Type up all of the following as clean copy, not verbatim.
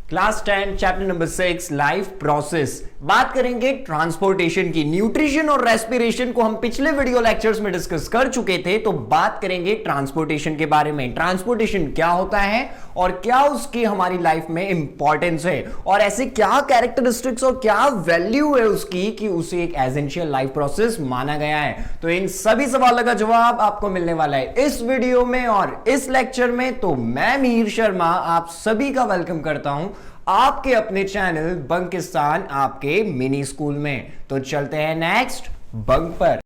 Class 10 chapter number 6 life process. बात करेंगे transportation की। न्यूट्रिशन और रेस्पिरेशन को हम पिछले वीडियो लेक्चर्स में डिस्कस कर चुके थे, तो बात करेंगे ट्रांसपोर्टेशन के बारे में। ट्रांसपोर्टेशन क्या होता है और क्या उसकी हमारी लाइफ में इंपॉर्टेंस है और ऐसे क्या कैरेक्टरिस्टिक्स और क्या वैल्यू है उसकी कि उसे एक एसेंशियल लाइफ प्रोसेस माना गया है। तो इन सभी सवालों का जवाब आपको मिलने वाला है इस वीडियो में और इस लेक्चर में। तो मैं मिहिर शर्मा आप सभी का वेलकम करता हूं आपके अपने चैनल बंकिस्तान आपके मिनी स्कूल में। तो चलते हैं नेक्स्ट बंक पर।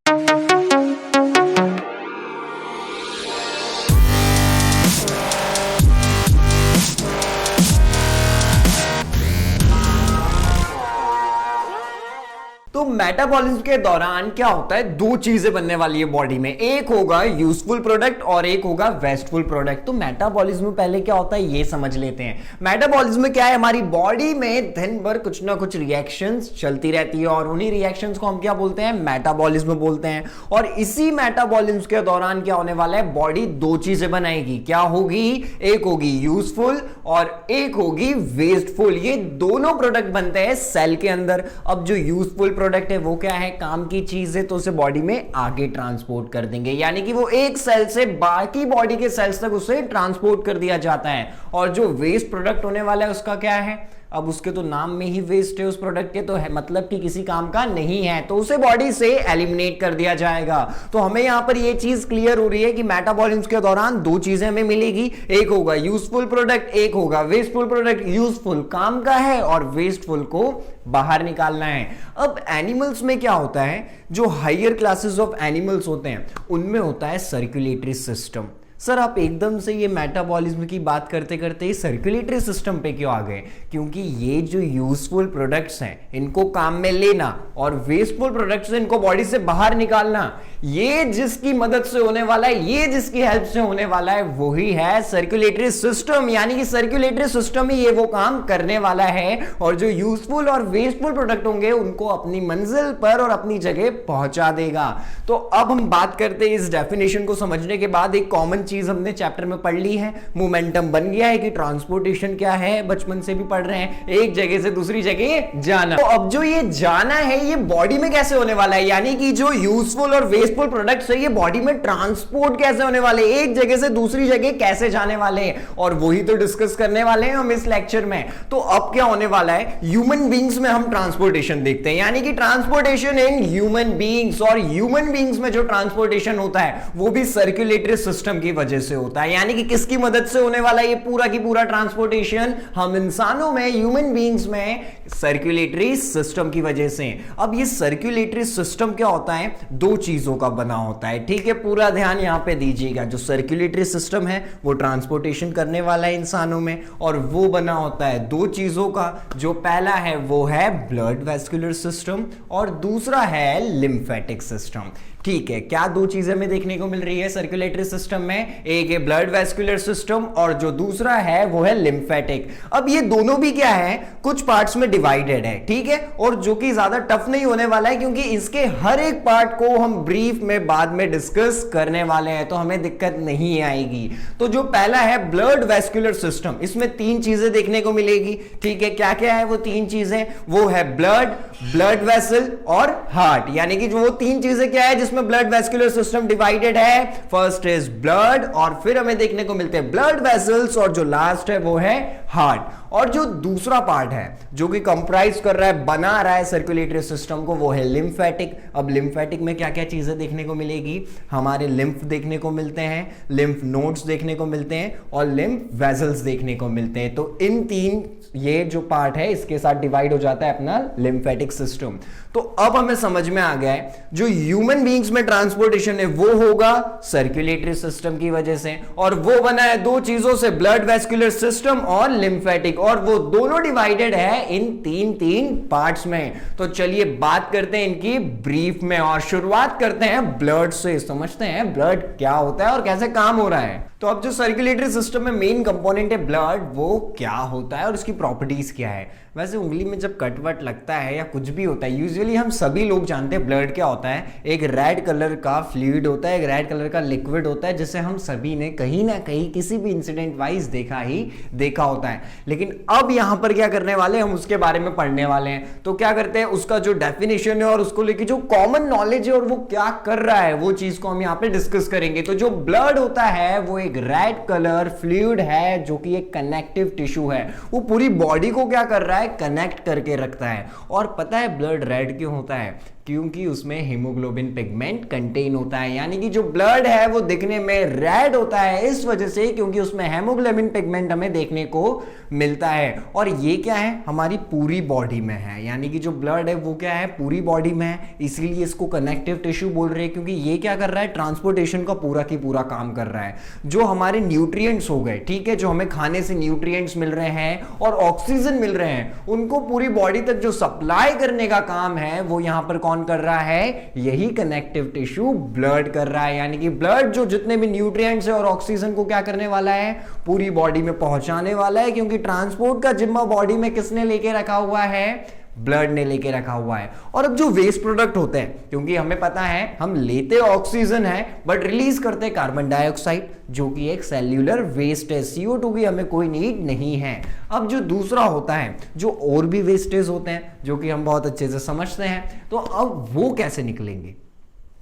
तो मेटाबॉलिज्म के दौरान क्या होता है, दो चीजें बनने वाली है बॉडी में। एक होगा यूजफुल प्रोडक्ट और एक होगा वेस्टफुल प्रोडक्ट। तो मेटाबॉलिज्म में पहले क्या होता है ये समझ लेते हैं। मेटाबॉलिज्म में क्या है, हमारी बॉडी में दिन भर कुछ ना कुछ रिएक्शंस चलती रहती है और उन्हीं रिएक्शंस को हम क्या बोलते हैं, मेटाबॉलिज्म बोलते हैं। और इसी मेटाबॉलिज्म के दौरान क्या होने वाला है, बॉडी दो चीजें बनाएगी। क्या होगी, एक होगी यूजफुल और एक होगी वेस्टफुल। ये दोनों प्रोडक्ट बनते हैं सेल के अंदर। अब जो यूजफुल प्रोडक्ट है वो क्या है, काम की चीज है, तो उसे बॉडी में आगे ट्रांसपोर्ट कर देंगे, यानी कि वो एक सेल से बाकी बॉडी के सेल्स तक उसे ट्रांसपोर्ट कर दिया जाता है। और जो वेस्ट प्रोडक्ट होने वाला है उसका क्या है, अब उसके तो नाम में ही वेस्ट है उस प्रोडक्ट के, तो है मतलब कि किसी काम का नहीं है, तो उसे बॉडी से एलिमिनेट कर दिया जाएगा। तो हमें यहां पर ये चीज क्लियर हो रही है कि मेटाबॉलिज्म के दौरान दो चीजें हमें मिलेगी, एक होगा यूजफुल प्रोडक्ट, एक होगा वेस्टफुल प्रोडक्ट। यूजफुल काम का है और वेस्टफुल को बाहर निकालना है। अब एनिमल्स में क्या होता है, जो हायर क्लासेस ऑफ एनिमल्स होते हैं उनमें होता है सर्कुलेटरी सिस्टम। सर आप एकदम से ये मेटाबॉलिज्म की बात करते करते सर्कुलेटरी सिस्टम पे क्यों आ गए, क्योंकि ये जो यूजफुल प्रोडक्ट्स हैं इनको काम में लेना और वेस्टफुल प्रोडक्ट्स इनको बॉडी से बाहर निकालना, ये जिसकी मदद से होने वाला है, ये जिसकी हेल्प से होने वाला है, वही है सर्कुलेटरी सिस्टम। यानी कि सर्कुलेटरी सिस्टम ही ये वो काम करने वाला है और जो यूजफुल और वेस्टफुल प्रोडक्ट होंगे उनको अपनी मंजिल पर और अपनी जगह पहुंचा देगा। तो अब हम बात करते हैं इस डेफिनेशन को समझने के बाद एक कॉमन चीज हमने चैप्टर में पढ़ ली है, मोमेंटम बन गया है कि ट्रांसपोर्टेशन क्या है, बचपन से भी पढ़ रहे हैं, एक जगह से दूसरी जगह जाना। तो अब जो ये जाना है ये बॉडी में कैसे होने वाला है, यानी कि जो यूजफुल और वेस्टफुल प्रोडक्ट्स है ये बॉडी में ट्रांसपोर्ट कैसे होने वाले, एक जगह से दूसरी जगह कैसे जाने वाले हैं, और वही तो डिस्कस करने वाले हैं हम इस लेक्चर में। तो अब क्या होने वाला है, ह्यूमन बीइंग्स में हम ट्रांसपोर्टेशन देखते हैं, यानी कि ट्रांसपोर्टेशन इन ह्यूमन बीइंग्स। और ह्यूमन बीइंग्स में जो ट्रांसपोर्टेशन होता है वो भी सर्कुलेटरी सिस्टम की वजह से होता है। यानी कि किसकी मदद से होने वाला है ये पूरा की पूरा ट्रांसपोर्टेशन, हम इंसानों में, ह्यूमन बीइंग्स में सर्कुलेटरी सिस्टम की वजह से। अब ये सर्कुलेटरी सिस्टम क्या होता है, दो चीजों का बना होता है, ठीक है, पूरा ध्यान यहां पे दीजिएगा। जो सर्कुलेटरी सिस्टम है वो ट्रांसपोर्टेशन करने वाला है इंसानों में और वो बना होता है दो चीजों का। जो पहला है वो है ब्लड वेस्कुलर सिस्टम और दूसरा है लिम्फेटिक सिस्टम। ठीक है, क्या दो चीजें हमें देखने को मिल रही है सर्कुलेटरी सिस्टम में, एक है ब्लड वेस्कुलर सिस्टम और जो दूसरा है वो है लिम्फेटिक। अब ये दोनों भी क्या है, कुछ पार्ट्स में डिवाइडेड है, ठीक है, और जो कि ज्यादा टफ नहीं होने वाला है क्योंकि इसके हर एक पार्ट को हम ब्रीफ में बाद में डिस्कस करने वाले हैं, तो हमें दिक्कत नहीं आएगी। तो जो पहला है ब्लड वेस्कुलर सिस्टम, इसमें तीन चीजें देखने को मिलेगी, ठीक है, क्या क्या है वो तीन चीजें, वो है ब्लड, ब्लड वेसल और हार्ट। यानी कि जो वो तीन चीजें क्या है जिसमें ब्लड वेस्कुलर सिस्टम डिवाइडेड है, फर्स्ट इज ब्लड और फिर हमें देखने को मिलते हैं ब्लड वेसल्स और जो लास्ट है वो है हार्ट। और जो दूसरा पार्ट है जो कि कंप्राइज कर रहा है, बना रहा है सर्कुलेटरी सिस्टम को, वो है लिम्फेटिक। अब लिम्फेटिक में क्या क्या चीजें देखने को मिलेगी, हमारे लिम्फ देखने को मिलते हैं, लिम्फ नोड्स देखने को मिलते हैं और लिम्फ वेसल्स देखने को मिलते हैं। तो इन तीन, ये जो पार्ट है इसके साथ डिवाइड हो जाता है अपना लिम्फेटिक सिस्टम। तो अब हमें समझ में आ गया है जो ह्यूमन बीइंग्स में ट्रांसपोर्टेशन है वो होगा सर्कुलेटरी सिस्टम की वजह से, और वो बना है दो चीजों से, ब्लड वेस्कुलर सिस्टम और लिम्फेटिक, और वो दोनों डिवाइडेड है इन तीन तीन पार्ट्स में। तो चलिए बात करते हैं इनकी ब्रीफ में और शुरुआत करते हैं ब्लड से। समझते हैं ब्लड क्या होता है और कैसे काम हो रहा है। तो अब जो सर्कुलेटरी सिस्टम में मेन कंपोनेंट है ब्लड, वो क्या होता है और उसकी प्रॉपर्टीज क्या है। वैसे उंगली में जब कट वट लगता है या कुछ भी होता है, यूजुअली हम सभी लोग जानते हैं ब्लड क्या होता है। एक रेड कलर का फ्लूइड होता है, एक रेड कलर का लिक्विड होता है, जिसे हम सभी ने कहीं ना कहीं किसी भी इंसिडेंट वाइज देखा होता है। लेकिन अब यहां पर क्या करने वाले, हम उसके बारे में पढ़ने वाले हैं। तो क्या करते हैं, उसका जो डेफिनेशन है और उसको लेके जो कॉमन नॉलेज है और वो क्या कर रहा है, वो चीज को हम यहां पे डिस्कस करेंगे। तो जो ब्लड होता है वो एक रेड कलर फ्लूइड है, जो कि एक कनेक्टिव टिश्यू है। वो पूरी बॉडी को क्या कर रहा है, कनेक्ट करके रखता है। और पता है ब्लड रेड क्यों होता है, क्योंकि उसमें हीमोग्लोबिन पिगमेंट कंटेन होता है। यानी कि जो ब्लड है वो दिखने में रेड होता है इस वजह से क्योंकि उसमें हीमोग्लोबिन पिगमेंट हमें देखने को मिलता है। और ये क्या है, हमारी पूरी बॉडी में है। यानी कि जो ब्लड है वो क्या है, पूरी बॉडी में है, इसीलिए इसको कनेक्टिव टिश्यू बोल रहे हैं। क्योंकि ये क्या कर रहा है, ट्रांसपोर्टेशन का पूरा की पूरा काम कर रहा है। जो हमारे न्यूट्रिएंट्स हो गए, ठीक है, जो हमें खाने से न्यूट्रिएंट्स मिल रहे हैं और ऑक्सीजन मिल रहे हैं, उनको पूरी बॉडी तक जो सप्लाई करने का काम है वो यहां पर कौन कर रहा है, यही कनेक्टिव टिश्यू ब्लड कर रहा है। यानी कि ब्लड जो जितने भी न्यूट्रिएंट्स है और ऑक्सीजन को क्या करने वाला है, पूरी बॉडी में पहुंचाने वाला है। क्योंकि ट्रांसपोर्ट का जिम्मा बॉडी में किसने लेके रखा हुआ है, ब्लड ने लेके रखा हुआ है। और अब जो वेस्ट प्रोडक्ट होते हैं, क्योंकि हमें पता है हम लेते ऑक्सीजन है बट रिलीज करते कार्बन डाइऑक्साइड, जो कि एक सेल्यूलर वेस्ट है। CO2 की हमें कोई नीड नहीं है। अब जो दूसरा होता है, जो और भी वेस्टेज होते हैं जो कि हम बहुत अच्छे से समझते हैं, तो अब वो कैसे निकलेंगे,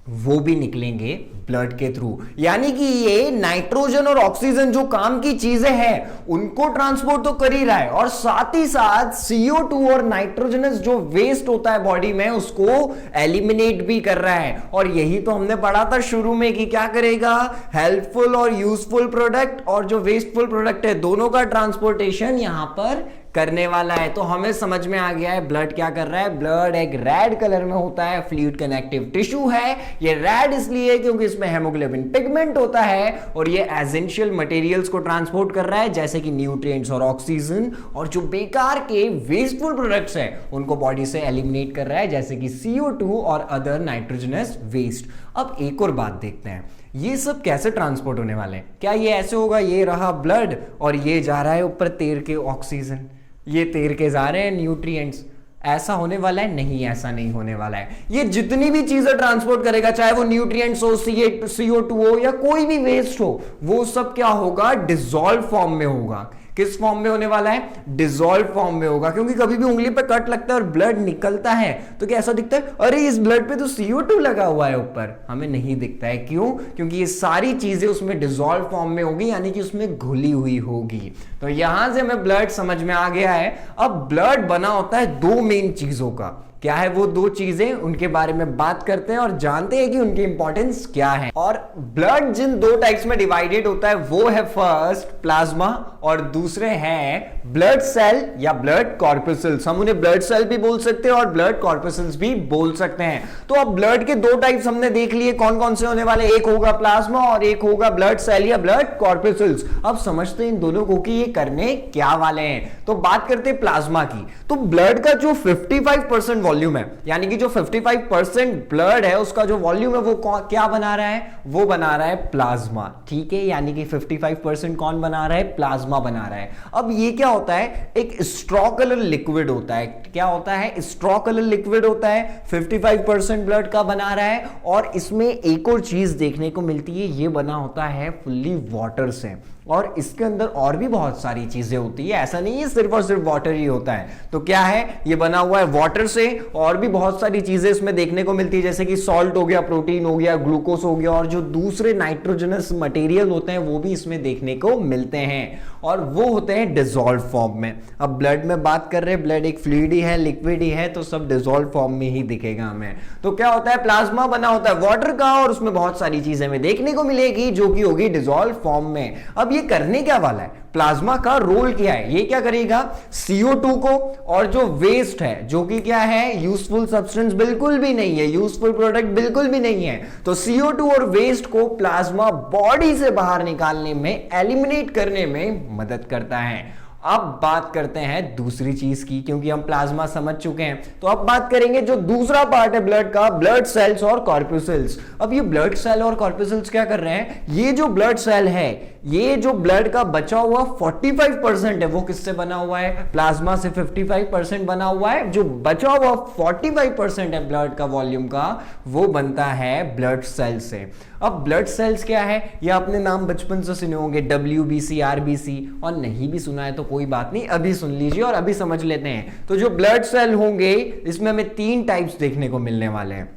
वो भी निकलेंगे ब्लड के थ्रू। यानी कि ये नाइट्रोजन और ऑक्सीजन जो काम की चीजें हैं उनको ट्रांसपोर्ट तो कर ही रहा है, और साथ ही साथ CO2 और नाइट्रोजनस जो वेस्ट होता है बॉडी में उसको एलिमिनेट भी कर रहा है। और यही तो हमने पढ़ा था शुरू में कि क्या करेगा, हेल्पफुल और यूजफुल प्रोडक्ट और जो वेस्टफुल प्रोडक्ट है दोनों का ट्रांसपोर्टेशन यहां पर करने वाला है। तो हमें समझ में आ गया है ब्लड क्या कर रहा है। ब्लड एक रेड कलर में होता है, फ्लूइड कनेक्टिव टिश्यू है। ये रेड इसलिए क्योंकि इसमें हेमोग्लोबिन पिगमेंट होता है और ये एसेंशियल मटेरियल्स को ट्रांसपोर्ट कर रहा है, जैसे कि न्यूट्रिएंट्स और ऑक्सीजन। और जो बेकार के वेस्टफुल प्रोडक्ट्स हैं उनको बॉडी से एलिमिनेट कर रहा है, जैसे कि CO2 और अदर नाइट्रोजनस वेस्ट। अब एक और बात देखते हैं, ये सब कैसे ट्रांसपोर्ट होने वाले हैं। क्या ये ऐसे होगा, ये रहा ब्लड और ये जा रहा है ऊपर तैर के ऑक्सीजन, ये तैर के जा रहे हैं न्यूट्रिएंट्स, ऐसा होने वाला है? नहीं, ऐसा नहीं होने वाला है। ये जितनी भी चीजें ट्रांसपोर्ट करेगा, चाहे वो न्यूट्रिएंट्स हो, CO2 हो या कोई भी वेस्ट हो, वो सब क्या होगा, डिसॉल्व फॉर्म में होगा। किस फॉर्म में होने वाला है, डिसॉल्व फॉर्म में होगा। क्योंकि कभी भी उंगली पे कट लगता है और ब्लड निकलता है तो क्या ऐसा दिखता है, अरे इस ब्लड पे तो CO2 लगा हुआ है ऊपर, हमें नहीं दिखता है। क्यों? क्योंकि ये सारी चीजें उसमें डिसॉल्व फॉर्म में होगी, यानी कि उसमें घुली हुई होगी। तो यहां से हमें ब्लड समझ में आ गया है। अब ब्लड बना होता है दो मेन चीजों का। क्या है वो दो चीजें, उनके बारे में बात करते हैं और जानते हैं कि उनकी इंपॉर्टेंस क्या है। और ब्लड जिन दो टाइप्स में डिवाइडेड होता है वो है फर्स्ट प्लाज्मा और दूसरे हैं ब्लड सेल या ब्लड कॉर्पस्कल्स। हम उन्हें ब्लड सेल भी बोल सकते हैं और ब्लड कॉर्पस्कल्स भी बोल सकते हैं। तो अब ब्लड के दो टाइप्स हमने देख लिए, कौन कौन से होने वाले, एक होगा प्लाज्मा और एक होगा ब्लड सेल या ब्लड कॉर्पस्कल्स। अब समझते हैं इन दोनों को कि ये करने क्या वाले हैं। तो बात करते हैं प्लाज्मा की। तो ब्लड का जो 55% वॉल्यूम है, यानी कि जो 55% ब्लड है उसका जो वॉल्यूम है वो क्या बना रहा है, वो बना रहा है प्लाज्मा। ठीक है, यानी कि 55% कौन बना रहा है, प्लाज्मा बना रहा है। अब ये क्या होता है, एक स्ट्रॉ कलर लिक्विड होता है। क्या होता है, स्ट्रॉ कलर लिक्विड होता है, 55% ब्लड का बना रहा है। और इसमें एक और चीज देखने को मिलती है, ये बना होता है फुल्ली वाटर से। और इसके अंदर और भी बहुत सारी चीजें होती है, ऐसा नहीं है सिर्फ और सिर्फ वाटर ही होता है। तो क्या है, ये बना हुआ है वाटर से, और भी बहुत सारी चीजें इसमें देखने को मिलती है, जैसे कि सॉल्ट हो गया, प्रोटीन हो गया, ग्लूकोज हो गया, और जो दूसरे नाइट्रोजनस मटेरियल होते हैं वो भी इसमें देखने को मिलते हैं, और वो होते हैं डिसॉल्व फॉर्म में। अब ब्लड में बात कर रहे हैं, ब्लड एक फ्लूइड ही है, लिक्विड ही है, तो सब डिसॉल्व फॉर्म में ही दिखेगा हमें। तो क्या होता है, प्लाज्मा बना होता है वाटर का, और उसमें बहुत सारी चीजें हमें देखने को मिलेगी जो कि होगी डिसॉल्व फॉर्म में। अब ये करने क्या वाला है, प्लाज्मा का रोल क्या है, ये क्या करेगा, CO2 को और जो वेस्ट है, जो कि क्या है, यूजफुल सब्सटेंस बिल्कुल भी नहीं है, यूजफुल प्रोडक्ट बिल्कुल भी नहीं है, तो CO2 और वेस्ट को प्लाज्मा बॉडी से बाहर निकालने में, एलिमिनेट करने में मदद करता है। अब बात करते हैं दूसरी चीज की, क्योंकि हम प्लाज्मा समझ चुके हैं, तो अब बात करेंगे जो दूसरा पार्ट है ब्लड का, ब्लड सेल्स और कॉर्पस्कल्स। अब ये ब्लड सेल और कॉर्पस्कल्स क्या कर रहे हैं, ये जो ब्लड सेल है ये जो ब्लड का बचा हुआ 45% है वो किससे बना हुआ है? प्लाज्मा से 55% बना हुआ है। जो बचा हुआ 45% है ब्लड का वॉल्यूम का, वो बनता है ब्लड सेल से। अब ब्लड सेल्स क्या है? ये आपने नाम बचपन से सुने होंगे, WBC, RBC, और नहीं भी सुना है तो कोई बात नहीं, अभी सुन लीजिए और अभी समझ लेते हैं। तो जो ब्लड सेल होंगे इसमें हमें 3 टाइप्स देखने को मिलने वाले हैं।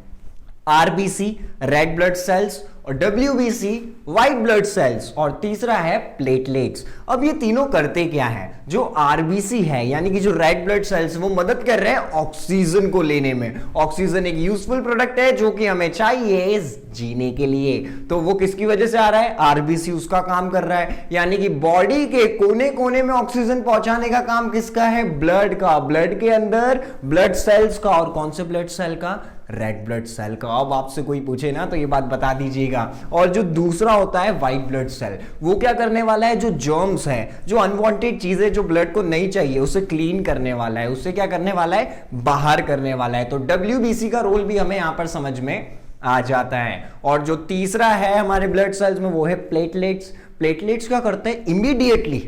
RBC, रेड ब्लड सेल्स, और WBC, व्हाइट ब्लड सेल्स, और तीसरा है प्लेटलेट्स। अब ये तीनों करते क्या है? जो RBC है यानी कि जो रेड ब्लड सेल्स, वो मदद कर रहे हैं ऑक्सीजन को लेने में। ऑक्सीजन एक यूजफुल प्रोडक्ट है जो कि हमें चाहिए जीने के लिए। तो वो किसकी वजह से आ रहा है? RBC उसका काम कर रहा है, यानी कि बॉडी के कोने कोने में ऑक्सीजन पहुंचाने का काम किसका है? ब्लड का। ब्लड के अंदर ब्लड सेल्स का, और कौन से ब्लड सेल का? रेड ब्लड सेल का। अब आपसे कोई पूछे ना तो ये बात बता दीजिएगा। और जो दूसरा होता है व्हाइट ब्लड सेल, वो क्या करने वाला है? जो जर्म्स है, जो अनवांटेड चीजें जो ब्लड को नहीं चाहिए, उसे क्लीन करने वाला है, उससे क्या करने वाला है? बाहर करने वाला है। तो WBC का रोल भी हमें यहां पर समझ में आ जाता है। और जो तीसरा है हमारे ब्लड सेल्स में, वो है प्लेटलेट्स। प्लेटलेट्स क्या करते हैं? इमीडिएटली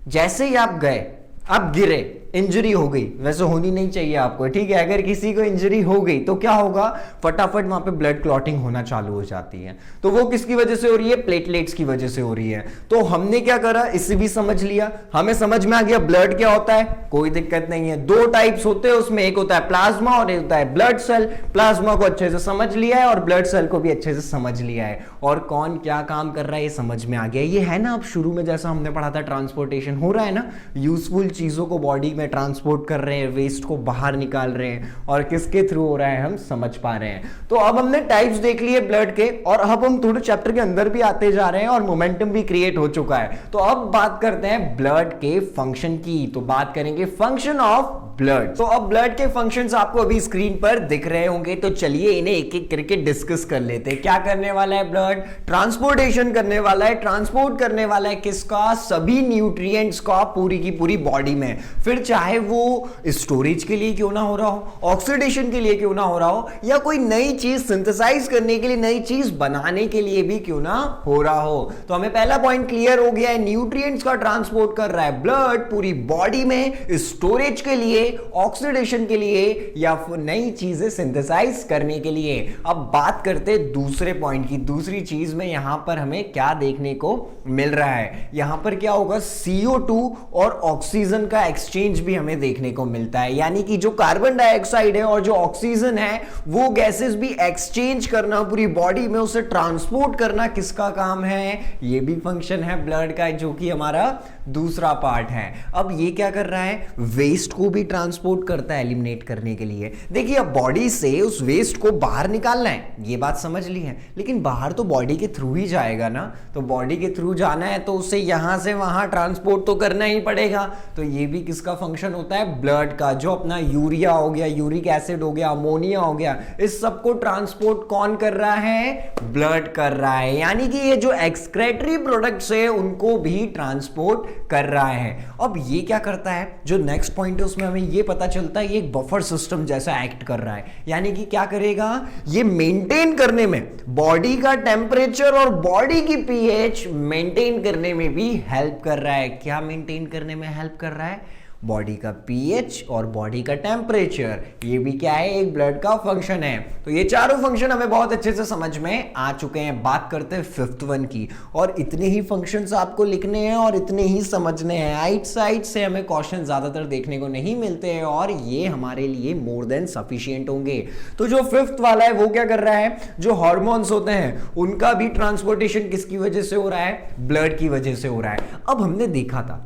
जैसे ही आप गए, आप गिरे, इंजरी हो गई, वैसे होनी नहीं चाहिए आपको, ठीक है? अगर किसी को इंजरी हो गई तो क्या होगा? फटाफट वहां पे ब्लड क्लॉटिंग होना चालू हो जाती है। तो वो किसकी वजह से हो रही है? प्लेटलेट्स की वजह से हो रही है। तो हमने क्या करा? इसे भी समझ लिया, हमें समझ में आ गया ब्लड क्या होता है, कोई दिक्कत नहीं है। 2 टाइप्स होते हैं उसमें, एक होता है प्लाज्मा और एक होता है ब्लड सेल। प्लाज्मा को अच्छे से समझ लिया है और ब्लड सेल को भी अच्छे से समझ लिया है, और कौन क्या काम कर रहा है ये समझ में आ गया। ये है ना, अब शुरू में जैसा हमने पढ़ा था, ट्रांसपोर्टेशन हो रहा है ना, यूजफुल चीजों को बॉडी में ट्रांसपोर्ट कर रहे हैं, वेस्ट को बाहर निकाल रहे हैं, और किसके थ्रू हो रहा है हम समझ पा रहे हैं। तो अब हमने टाइप्स देख लिए ब्लड के, और अब हम थोड़े चैप्टर के अंदर भी आते जा रहे हैं और मोमेंटम भी क्रिएट हो चुका है। तो अब बात करते हैं ब्लड के फंक्शन की। तो बात करेंगे फंक्शन ऑफ ब्लड। तो अब ब्लड के फंक्शंस आपको अभी स्क्रीन पर दिख रहे होंगे, तो चलिए इन्हें एक एक करके डिस्कस कर लेते हैं। क्या करने वाला है ब्लड? ट्रांसपोर्टेशन करने वाला है। ट्रांसपोर्ट करने वाला है किसका? सभी न्यूट्रिएंट्स का पूरी की पूरी बॉडी में। फिर चाहे वो स्टोरेज के लिए क्यों ना हो रहा हो, ऑक्सीडेशन के लिए क्यों ना हो रहा हो, या कोई नई चीज सिंथेसाइज करने के लिए, नई चीज बनाने के लिए भी क्यों ना हो रहा हो। तो हमें पहला पॉइंट क्लियर हो गया है, न्यूट्रिएंट्स का ट्रांसपोर्ट कर रहा है ब्लड पूरी बॉडी में, स्टोरेज के लिए, ऑक्सीडेशन के लिए, या फिर नई चीजें सिंथेसाइज करने के लिए। अब बात करते हैं दूसरे पॉइंट की। दूसरी चीज में यहां पर हमें क्या देखने को मिल रहा है? यहां पर क्या होगा? CO2 और ऑक्सीजन का एक्सचेंज भी हमें देखने को मिलता है, यानी कि जो कार्बन डाइऑक्साइड है और जो ऑक्सीजन है, वो गैसेस भी एक्सचेंज करना पूरी बॉडी में, उसे ट्रांसपोर्ट करना किसका काम है? ये भी फंक्शन है ब्लड का, जो कि हमारा दूसरा पार्ट है। अब ये क्या कर रहा है? वेस्ट को भी ट्रांसपोर्ट करता है एलिमिनेट करने के लिए। देखिए, अब बॉडी से उस वेस्ट को बाहर निकालना है, ये बात समझ ली है, लेकिन बाहर तो बॉडी के थ्रू ही जाएगा ना। तो बॉडी के थ्रू जाना है तो उसे यहां से वहां ट्रांसपोर्ट तो करना ही पड़ेगा। तो ये भी किसका फंक्शन होता है? ब्लड का। जो अपना यूरिया हो गया, यूरिक एसिड हो गया, अमोनिया हो गया, इस सबको ट्रांसपोर्ट कौन कर रहा है? ब्लड कर रहा है। यानी कि ये जो एक्सक्रेटरी प्रोडक्ट्स है उनको भी ट्रांसपोर्ट कर रहा है। अब ये क्या करता है? जो नेक्स्ट पॉइंट है उसमें हमें ये पता चलता है ये एक बफर सिस्टम जैसा एक्ट कर रहा है। यानी कि क्या करेगा? ये मेंटेन करने में, बॉडी का टेम्परेचर और बॉडी की पीएच मेंटेन करने में भी हेल्प कर रहा है। क्या मेंटेन करने में हेल्प कर रहा है? बॉडी का पीएच और बॉडी का टेम्परेचर। ये भी क्या है? एक ब्लड का फंक्शन है। तो ये चारों फंक्शन हमें बहुत अच्छे से समझ में आ चुके हैं। बात करते हैं 5th वन की, और इतने ही फंक्शंस आपको लिखने हैं और इतने ही समझने हैं। आइट साइड से हमें क्वेश्चन ज्यादातर देखने को नहीं मिलते हैं, और ये हमारे लिए मोर देन सफिशिएंट होंगे। तो जो 5th वाला है वो क्या कर रहा है? जो हार्मोन्स होते हैं उनका भी ट्रांसपोर्टेशन किसकी वजह से हो रहा है? ब्लड की वजह से हो रहा है। अब हमने देखा था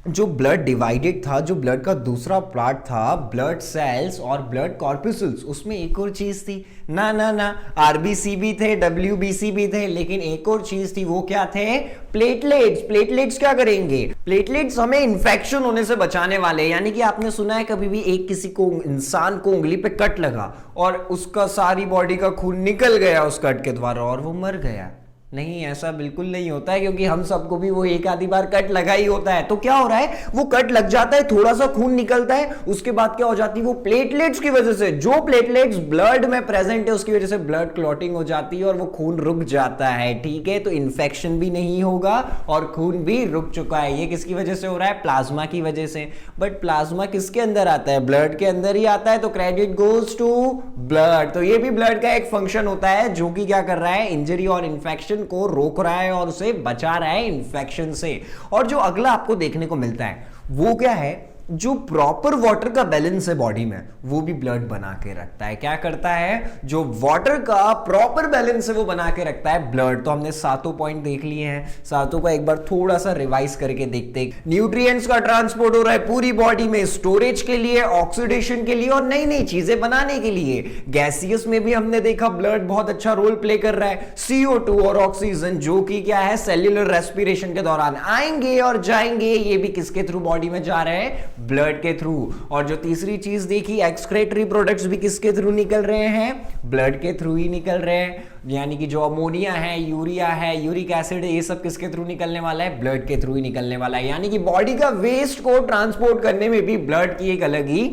जो ब्लड डिवाइडेड था, जो ब्लड का दूसरा पार्ट था, ब्लड सेल्स और ब्लड कॉर्पुसल्स, उसमें एक और चीज थी ना ना ना, आरबीसी भी थे, डब्ल्यूबीसी भी थे, लेकिन एक और चीज थी। वो क्या थे? प्लेटलेट्स। प्लेटलेट्स क्या करेंगे? प्लेटलेट्स हमें इन्फेक्शन होने से बचाने वाले। यानी कि आपने सुना है कभी भी एक किसी को, इंसान को उंगली पे कट लगा और उसका सारी बॉडी का खून निकल गया उस कट के द्वारा और वो मर गया, नहीं, ऐसा बिल्कुल नहीं होता है, क्योंकि हम सबको भी वो एक आधी बार कट लगा ही होता है। तो क्या हो रहा है, वो कट लग जाता है, थोड़ा सा खून निकलता है, उसके बाद क्या हो जाती है, वो प्लेटलेट्स की वजह से, जो प्लेटलेट्स ब्लड में प्रेजेंट है उसकी वजह से ब्लड क्लॉटिंग हो जाती है और वो खून रुक जाता है। ठीक है, तो इन्फेक्शन भी नहीं होगा और खून भी रुक चुका है। ये किसकी वजह से हो रहा है, प्लाज्मा की वजह से। बट प्लाज्मा किसके अंदर आता है, ब्लड के अंदर ही आता है, तो क्रेडिट गोज टू ब्लड। तो ये भी ब्लड का एक फंक्शन होता है जो कि क्या कर रहा है, इंजरी और इन्फेक्शन को रोक रहा है और उसे बचा रहा है इन्फेक्शन से। और जो अगला आपको देखने को मिलता है वो क्या है, जो प्रॉपर वाटर का बैलेंस है बॉडी में वो भी ब्लड बना के रखता है। क्या करता है, जो वाटर का प्रॉपर बैलेंस है वो बना के रखता है ब्लड। तो हमने सातों पॉइंट देख लिए हैं, सातों का एक बार थोड़ा सा रिवाइज करके देखते हैं। न्यूट्रिएंट्स का ट्रांसपोर्ट हो रहा है पूरी बॉडी में, स्टोरेज के लिए, ऑक्सीडेशन के लिए और नई नई चीजें बनाने के लिए। गैसियस में भी हमने देखा ब्लड बहुत अच्छा रोल प्ले कर रहा है। CO2 और ऑक्सीजन जो कि क्या है, सेल्यूलर रेस्पिरेशन के दौरान आएंगे और जाएंगे, ये भी किसके थ्रू बॉडी में जा रहे हैं, ब्लड के थ्रू। और जो तीसरी चीज देखी, एक्सक्रेटरी प्रोडक्ट्स भी किसके थ्रू निकल रहे हैं, ब्लड के थ्रू ही निकल रहे हैं। यानी कि जो अमोनिया है, यूरिया है, यूरिक एसिड है, ये सब किसके थ्रू निकलने वाला है, ब्लड के थ्रू ही निकलने वाला है। यानी कि बॉडी का वेस्ट को ट्रांसपोर्ट करने में भी ब्लड की एक अलग ही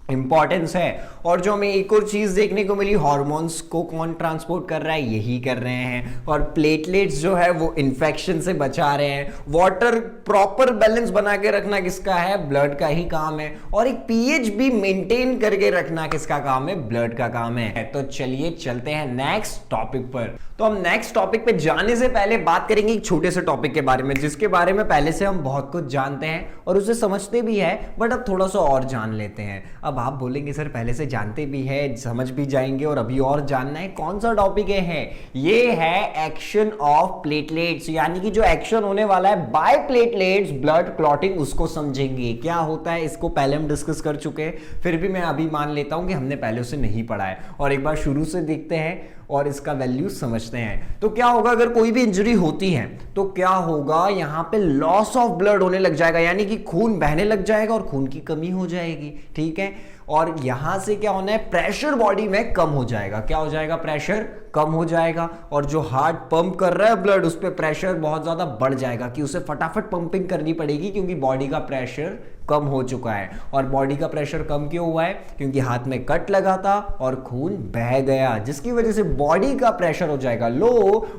इंपॉर्टेंस है। और जो हमें एक और चीज देखने को मिली, हार्मोन्स को कौन ट्रांसपोर्ट कर रहा है, यही कर रहे हैं। और प्लेटलेट्स जो है वो इन्फेक्शन से बचा रहे हैं। वाटर प्रॉपर बैलेंस बना के रखना किसका है, ब्लड का ही काम है। और एक पीएच भी मेंटेन करके रखना किसका काम है, ब्लड का काम है। तो चलिए चलते हैं नेक्स्ट टॉपिक पर। तो हम नेक्स्ट टॉपिक पे जाने से पहले बात करेंगे एक छोटे से टॉपिक के बारे में, जिसके बारे में पहले से हम बहुत कुछ जानते हैं और उसे समझते भी है, बट अब थोड़ा सा और जान लेते हैं। अब आप बोलेंगे सर पहले से जानते भी है, समझ भी जाएंगे और अभी और जानना है, कौन सा टॉपिक है? ये है एक्शन ऑफ प्लेटलेट्स, यानी कि जो एक्शन होने वाला है बाय प्लेटलेट्स, ब्लड क्लॉटिंग, उसको समझेंगे क्या होता है। इसको पहले हम डिस्कस कर चुके हैं, फिर भी मैं अभी मान लेता हूं कि हमने पहले उसे नहीं पढ़ा है और एक बार शुरू से देखते हैं और इसका वैल्यू समझते हैं। तो क्या होगा, अगर कोई भी इंजरी होती है तो क्या होगा, यहां पे लॉस ऑफ ब्लड होने लग जाएगा, यानी कि खून बहने लग जाएगा और खून की कमी हो जाएगी। ठीक है, और यहां से क्या होना है, प्रेशर बॉडी में कम हो जाएगा। क्या हो जाएगा, प्रेशर कम हो जाएगा। और जो हार्ट पंप कर रहा है ब्लड, उस पर प्रेशर बहुत ज्यादा बढ़ जाएगा कि उसे फटाफट पंपिंग करनी पड़ेगी, क्योंकि बॉडी का प्रेशर कम हो चुका है। और बॉडी का प्रेशर कम क्यों हुआ है, क्योंकि हाथ में कट लगा था और खून बह गया, जिसकी वजह से बॉडी का प्रेशर हो जाएगा लो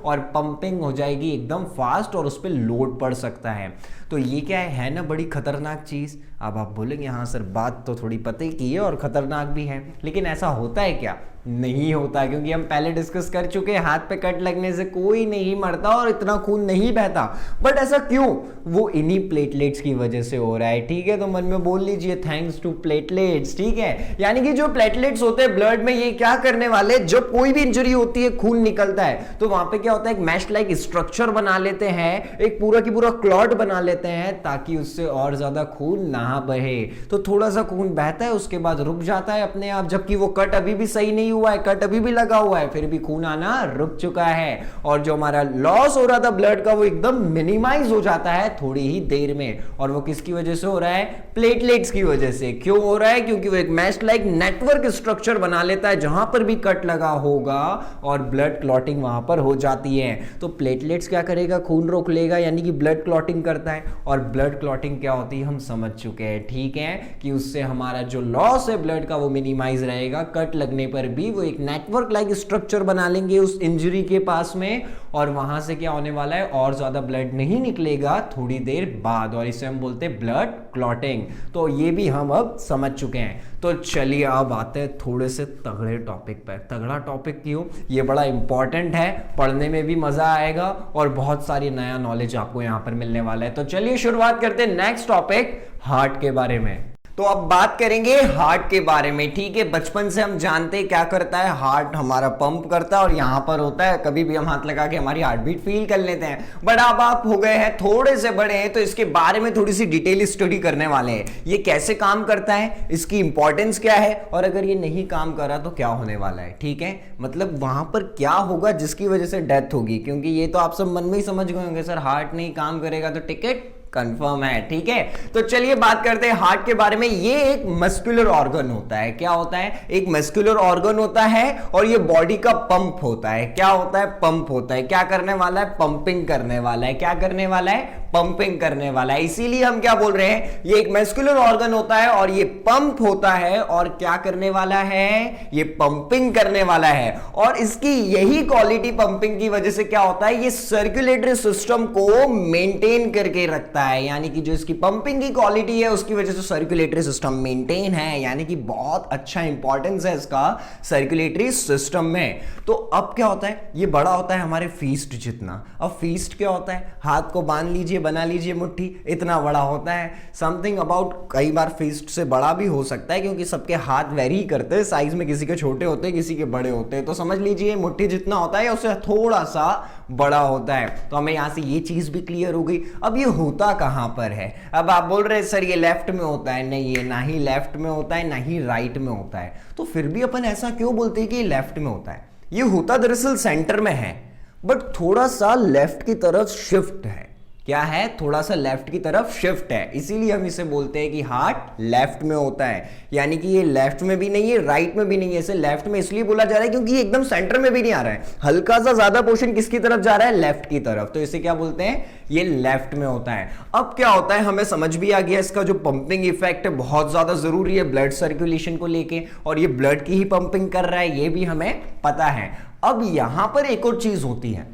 और पंपिंग हो जाएगी एकदम फास्ट और उस पर लोड पड़ सकता है। तो ये क्या है ना, बड़ी खतरनाक चीज। अब आप बोलेंगे हाँ सर बात तो थोड़ी पते की है और खतरनाक भी है, लेकिन ऐसा होता है क्या? नहीं होता, क्योंकि हम पहले डिस्कस कर चुके हैं, हाथ पे कट लगने से कोई नहीं मरता और इतना खून नहीं बहता। बट ऐसा क्यों? वो इन्हीं प्लेटलेट्स की वजह से हो रहा है। ठीक है, तो मन में बोल लीजिए थैंक्स टू प्लेटलेट्स। ठीक है, यानी कि जो प्लेटलेट्स होते हैं ब्लड में, ये क्या करने वाले, जब कोई भी इंजरी होती है, खून निकलता है, तो वहां पे क्या होता है, एक मैश लाइक स्ट्रक्चर बना लेते हैं, एक पूरा की पूरा क्लॉट बना लेते हैं, ताकि उससे और ज्यादा खून ना बहे। तो थोड़ा सा खून बहता है, उसके बाद रुक जाता है अपने आप, जबकि वो कट अभी भी सही नहीं हुआ है, कट अभी भी लगा हुआ है, फिर भी खून आना रुक चुका है। और जो हमारा लॉस हो रहा था ब्लड का, वो एकदम मिनिमाइज हो जाता है थोड़ी ही देर में। और वो किसकी वजह से हो रहा है, प्लेटलेट्स की वजह से। क्यों हो रहा है, क्योंकि वो एक मैश लाइक नेटवर्क स्ट्रक्चर बना लेता है, जहां पर भी कट लगा होगा और ब्लड क्लॉटिंग वहां पर हो जाती है। तो प्लेटलेट्स क्या करेगा, खून रोक लेगा, यानी कि ब्लड क्लॉटिंग करता है। और ब्लड क्लॉटिंग क्या होती है हम समझ चुके हैं। ठीक है, कि उससे हमारा जो लॉस है ब्लड का वो मिनिमाइज रहेगा। कट लगने पर भी वो एक नेटवर्क लाइक स्ट्रक्चर बना लेंगे उस इंजरी के पास में, और वहां से क्या होने वाला है, और ज्यादा ब्लड नहीं निकलेगा थोड़ी देर बाद, और इसे हम बोलते हैं ब्लड क्लॉटिंग। तो ये भी हम अब समझ चुके हैं। तो चलिए अब आते हैं थोड़े से तगड़े टॉपिक पर। तगड़ा टॉपिक क्यों, ये बड़ा इंपॉर्टेंट है, पढ़ने में भी मजा आएगा और बहुत सारी नया नॉलेज आपको यहां पर मिलने वाला है। तो चलिए शुरुआत करते हैं नेक्स्ट टॉपिक, हार्ट के बारे में। तो अब बात करेंगे हार्ट के बारे में। ठीक है, बचपन से हम जानते हैं क्या करता है, हार्ट हमारा पंप करता है और यहां पर होता है, कभी भी हम हाथ लगा के हमारी हार्ट बीट फील कर लेते हैं। बट अब आप हो गए हैं थोड़े से बड़े हैं, तो इसके बारे में थोड़ी सी डिटेल स्टडी करने वाले हैं। ये कैसे काम करता है, इसकी इंपॉर्टेंस क्या है, और अगर ये नहीं काम करा तो क्या होने वाला है। ठीक है, मतलब वहां पर क्या होगा जिसकी वजह से डेथ होगी, क्योंकि ये तो आप सब मन में ही समझ गए होंगे, सर हार्ट नहीं काम करेगा तो टिकट कंफर्म है, ठीक है। तो चलिए बात करते हैं हार्ट के बारे में। ये एक मस्कुलर ऑर्गन होता है। क्या होता है? एक मस्कुलर ऑर्गन होता है और ये बॉडी का पंप होता है। क्या होता है? पंप होता है। क्या करने वाला है? पंपिंग करने वाला है। क्या करने वाला है? पंपिंग करने वाला है। इसीलिए हम क्या बोल रहे हैं, ये एक मस्कुलर ऑर्गन होता है और ये पंप होता है और क्या करने वाला है? ये पंपिंग करने वाला है। और इसकी यही क्वालिटी पंपिंग की वजह से क्या होता है, ये सर्कुलेटरी सिस्टम को मेंटेन करके रखता है। यानी कि जो इसकी पंपिंग की क्वालिटी है उसकी वजह से सर्कुलेटरी सिस्टम मेंटेन है। यानी कि बहुत अच्छा इंपॉर्टेंस है इसका सर्कुलेटरी सिस्टम में। तो अब क्या होता है, ये बड़ा होता है हमारे फीस्ट जितना। अब फीस्ट क्या होता है? हाथ को बांध लीजिए, बना लीजिए मुट्ठी, इतना बड़ा होता है। समथिंग अबाउट, कई बार फीस्ट से बड़ा भी हो सकता है क्योंकि सबके हाथ वेरी करते हैं साइज में, किसी के छोटे होते हैं किसी के बड़े होते हैं। तो समझ लीजिए मुट्ठी जितना होता है या उससे थोड़ा सा बड़ा होता है। तो हमें यहां से ये चीज भी क्लियर हो गई। अब ये होता कहां पर है? अब आप बोल रहे हैं सर ये लेफ्ट में होता है। नहीं, ये ना ही लेफ्ट में होता है ना ही राइट में होता है। तो फिर भी अपन ऐसा क्यों बोलते हैं कि ये लेफ्ट में होता है? ये होता दरअसल सेंटर में है, बट थोड़ा सा लेफ्ट की तरफ शिफ्ट है। क्या है? थोड़ा सा लेफ्ट की तरफ शिफ्ट है। इसीलिए हम इसे बोलते हैं कि हार्ट लेफ्ट में होता है। यानी कि ये लेफ्ट में भी नहीं है, राइट में भी नहीं है। इसे लेफ्ट में इसलिए बोला जा रहा है क्योंकि ये एकदम सेंटर में भी नहीं आ रहा है। हल्का सा ज्यादा पोर्शन किसकी तरफ जा रहा है? लेफ्ट की तरफ। तो इसे क्या बोलते हैं? ये लेफ्ट में होता है। अब क्या होता है, हमें समझ भी आ गया इसका जो पंपिंग इफेक्ट है बहुत ज्यादा जरूरी है ब्लड सर्कुलेशन को लेके, और ये ब्लड की ही पंपिंग कर रहा है, ये भी हमें पता है। अब यहां पर एक और चीज होती है,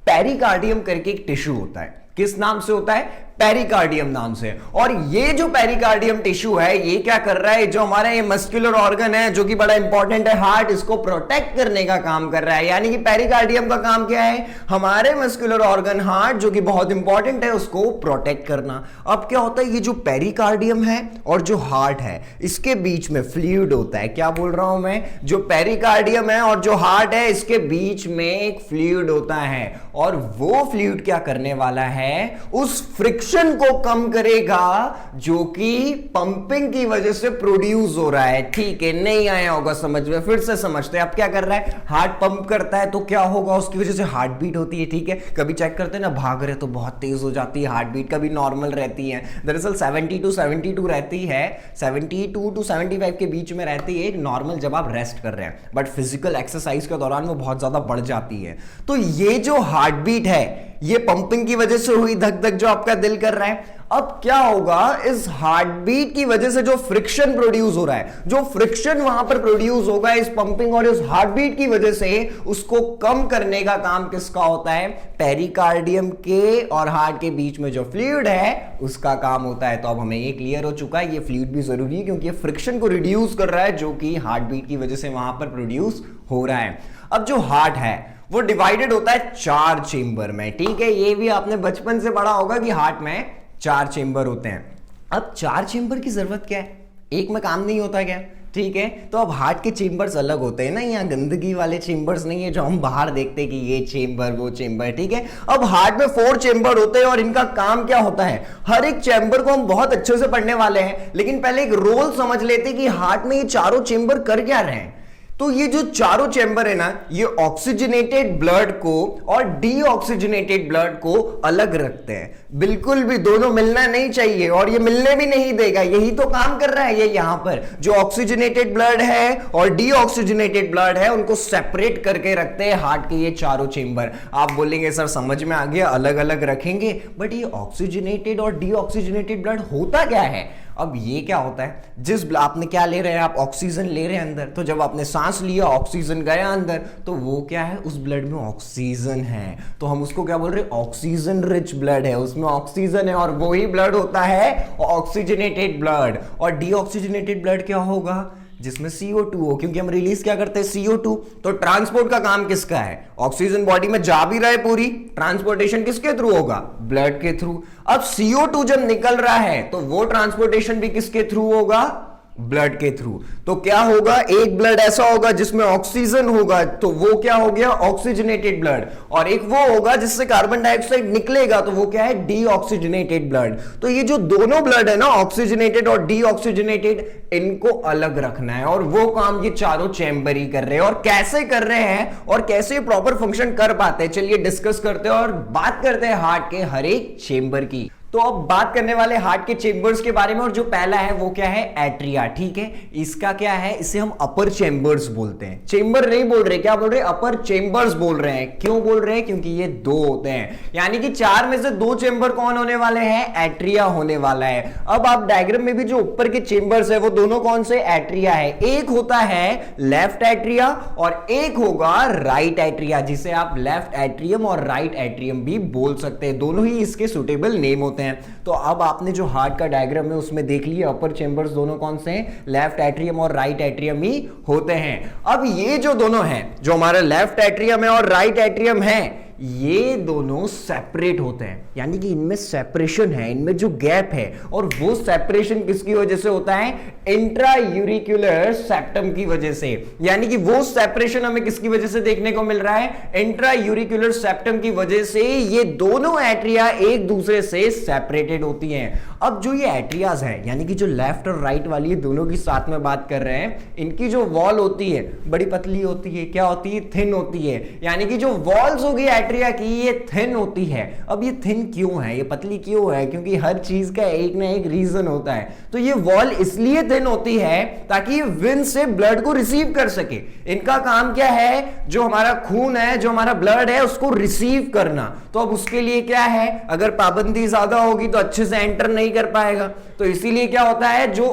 पेरिकार्डियम करके एक टिश्यू होता है। किस नाम से होता है? पेरिकार्डियम नाम से। और ये जो पेरिकार्डियम टिश्यू है ये क्या कर रहा है, जो हमारा ये मस्कुलर ऑर्गन है जो कि बड़ा इंपॉर्टेंट है हार्ट, इसको प्रोटेक्ट करने का काम कर रहा है। यानी कि पेरिकार्डियम का काम क्या है? हमारे मस्कुलर ऑर्गन हार्ट जो कि बहुत इंपॉर्टेंट है उसको प्रोटेक्ट करना। अब क्या होता है, ये जो पेरिकार्डियम है और जो हार्ट है इसके बीच में फ्लूइड होता है। क्या बोल रहा हूं मैं? जो पेरिकार्डियम है और जो हार्ट है इसके बीच में एक फ्लूइड होता है, और वो फ्लूइड क्या करने वाला है? उस फ्रिक्शन को कम करेगा जो कि पंपिंग की वजह से प्रोड्यूस हो रहा है। ठीक है, नहीं आया होगा समझ में, फिर से समझते हैं। अब क्या कर रहा है, हार्ट पंप करता है तो क्या होगा, उसकी वजह से हार्ट बीट होती है। ठीक है, कभी चेक करते हैं ना, भाग रहे तो बहुत तेज हो जाती है हार्ट बीट, कभी नॉर्मल रहती है। दरअसल 70 to 72 रहती है, 72 to 75 के बीच में रहती है नॉर्मल जब आप रेस्ट कर रहे हैं, बट फिजिकल एक्सरसाइज के दौरान वो बहुत ज्यादा बढ़ जाती है। तो ये जो हार्ट बीट है ये पंपिंग की वजह से हुई धक धक जो आपका दिल कर रहा है। अब क्या होगा, इस हार्ट बीट की वजह से जो फ्रिक्शन प्रोड्यूस हो रहा है, जो फ्रिक्शन वहां पर प्रोड्यूस होगा इस पंपिंग और इस हार्ट बीट की वजह से, उसको कम करने का काम किसका होता है? पेरिकार्डियम के और हार्ट के बीच में जो फ्लूइड है उसका काम होता है। तो अब हमें ये क्लियर हो चुका है, ये फ्लूइड भी जरूरी है क्योंकि ये फ्रिक्शन को रिड्यूस कर रहा है जो कि हार्ट बीट की वजह से वहां पर प्रोड्यूस हो रहा है। अब जो हार्ट है वो डिवाइडेड होता है 4 चेंबर में। ठीक है, ये भी आपने बचपन से पढ़ा होगा कि हार्ट में 4 चेंबर होते हैं। अब 4 चेंबर की जरूरत क्या है? एक में काम नहीं होता क्या? ठीक है, तो अब हार्ट के चेंबर्स अलग होते हैं ना, यहाँ गंदगी वाले चेंबर्स नहीं है जो हम बाहर देखते हैं कि ये चेंबर वो चेंबर। ठीक है, अब हार्ट में 4 चेंबर होते हैं और इनका काम क्या होता है, हर एक चेंबर को हम बहुत अच्छे से पढ़ने वाले हैं, लेकिन पहले एक रोल समझ लेते कि हार्ट में ये चारों चेंबर कर क्या रहे हैं। तो ये जो चारों चेंबर है ना, ये ऑक्सीजनेटेड ब्लड को और डीऑक्सीजनेटेड ब्लड को अलग रखते हैं। बिल्कुल भी दोनों मिलना नहीं चाहिए और ये मिलने भी नहीं देगा, यही तो काम कर रहा है ये। यहां पर जो ऑक्सीजनेटेड ब्लड है और डीऑक्सीजनेटेड ब्लड है उनको सेपरेट करके रखते हैं हार्ट के ये चारों चेंबर। आप बोलेंगे सर समझ में आ गया, अलग अलग रखेंगे, बट ये ऑक्सीजनेटेड और डीऑक्सीजनेटेड ब्लड होता क्या है? अब ये क्या होता है, जिस आपने क्या ले रहे हैं, आप ऑक्सीजन ले रहे हैं अंदर, तो जब आपने सांस लिया ऑक्सीजन गया अंदर, तो वो क्या है, उस ब्लड में ऑक्सीजन है, तो हम उसको क्या बोल रहे हैं, ऑक्सीजन रिच ब्लड है, उसमें ऑक्सीजन है, और वो ही ब्लड होता है ऑक्सीजनेटेड ब्लड। और डीऑक्सीजनेटेड ब्लड क्या होगा, जिसमें CO2 हो, क्योंकि हम रिलीज क्या करते हैं, CO2। तो ट्रांसपोर्ट का काम किसका है, ऑक्सीजन बॉडी में जा भी रहा है, पूरी ट्रांसपोर्टेशन किसके थ्रू होगा, ब्लड के थ्रू। अब CO2 जब निकल रहा है तो वो ट्रांसपोर्टेशन भी किसके थ्रू होगा, ब्लड के थ्रू। तो क्या होगा, एक ब्लड ऐसा होगा जिसमें ऑक्सीजन होगा, तो वो क्या हो गया, ऑक्सीजनेटेड ब्लड, और एक वो होगा जिससे कार्बन डाइऑक्साइड निकलेगा, तो वो क्या है, डीऑक्सीजनेटेड ब्लड। तो ये जो दोनों ब्लड है ना, ऑक्सीजनेटेड और डीऑक्सीजनेटेड, इनको अलग रखना है, और वो काम ये चारों चैम्बर ही कर रहे हैं। और कैसे कर रहे हैं और कैसे प्रॉपर फंक्शन कर पाते हैं, चलिए डिस्कस करते हैं और बात करते हैं हार्ट के हर एक चेंबर की। तो अब बात करने वाले हार्ट के चेंबर्स के बारे में, और जो पहला है वो क्या है, एट्रिया। ठीक है, इसका क्या है, इसे हम अपर चेंबर्स बोलते हैं। चेंबर नहीं बोल रहे, क्या बोल रहे, अपर चेंबर्स बोल रहे हैं। क्यों बोल रहे हैं, क्योंकि ये दो होते हैं, यानी कि चार में से दो चेंबर कौन होने वाले हैं, एट्रिया होने वाला है। अब आप डायग्राम में भी जो ऊपर के चेंबर्स है वो दोनों कौन से, एट्रिया है। एक होता है लेफ्ट एट्रिया और एक होगा राइट एट्रिया, जिसे आप लेफ्ट एट्रियम और राइट एट्रियम भी बोल सकते हैं। दोनों ही इसके सुटेबल नेम होते हैं। तो अब आपने जो हार्ट का डायग्राम है उसमें देख लिया अपर चेंबर्स दोनों कौन से हैं, लेफ्ट एट्रियम और राइट एट्रियम ही होते हैं। अब ये जो दोनों हैं, जो हमारा लेफ्ट एट्रियम है और राइट एट्रियम है, ये दोनों सेपरेट होते हैं, यानी कि इनमें सेपरेशन है, इनमें जो गैप है, और वो सेपरेशन किसकी वजह से होता है, इंट्रा यूरिकुलर सेप्टम की वजह से। यानी कि वो सेपरेशन हमें किसकी वजह से देखने को मिल रहा है, इंट्रा यूरिकुलर सेप्टम की वजह से ये दोनों एट्रिया एक दूसरे से सेपरेटेड होती हैं। अब जो ये एट्रियाज है, यानी कि जो लेफ्ट और राइट वाली दोनों की साथ में बात कर रहे हैं, इनकी जो वॉल होती है बड़ी पतली होती है, क्या होती है, थिन होती है। यानी कि जो वॉल्स होगी एट्रिया की, ये थिन होती है। अब ये थिन क्यों है, ये पतली क्यों है, क्योंकि हर चीज का एक ना एक रीजन होता है। तो ये वॉल इसलिए थिन होती है ताकि ये वेन से ब्लड को रिसीव कर सके। इनका काम क्या है, जो हमारा खून है, जो हमारा ब्लड है, उसको रिसीव करना। तो अब उसके लिए क्या है, अगर पाबंदी ज्यादा होगी तो अच्छे से एंटर नहीं कर पाएगा। तो इसीलिए क्या होता है, जो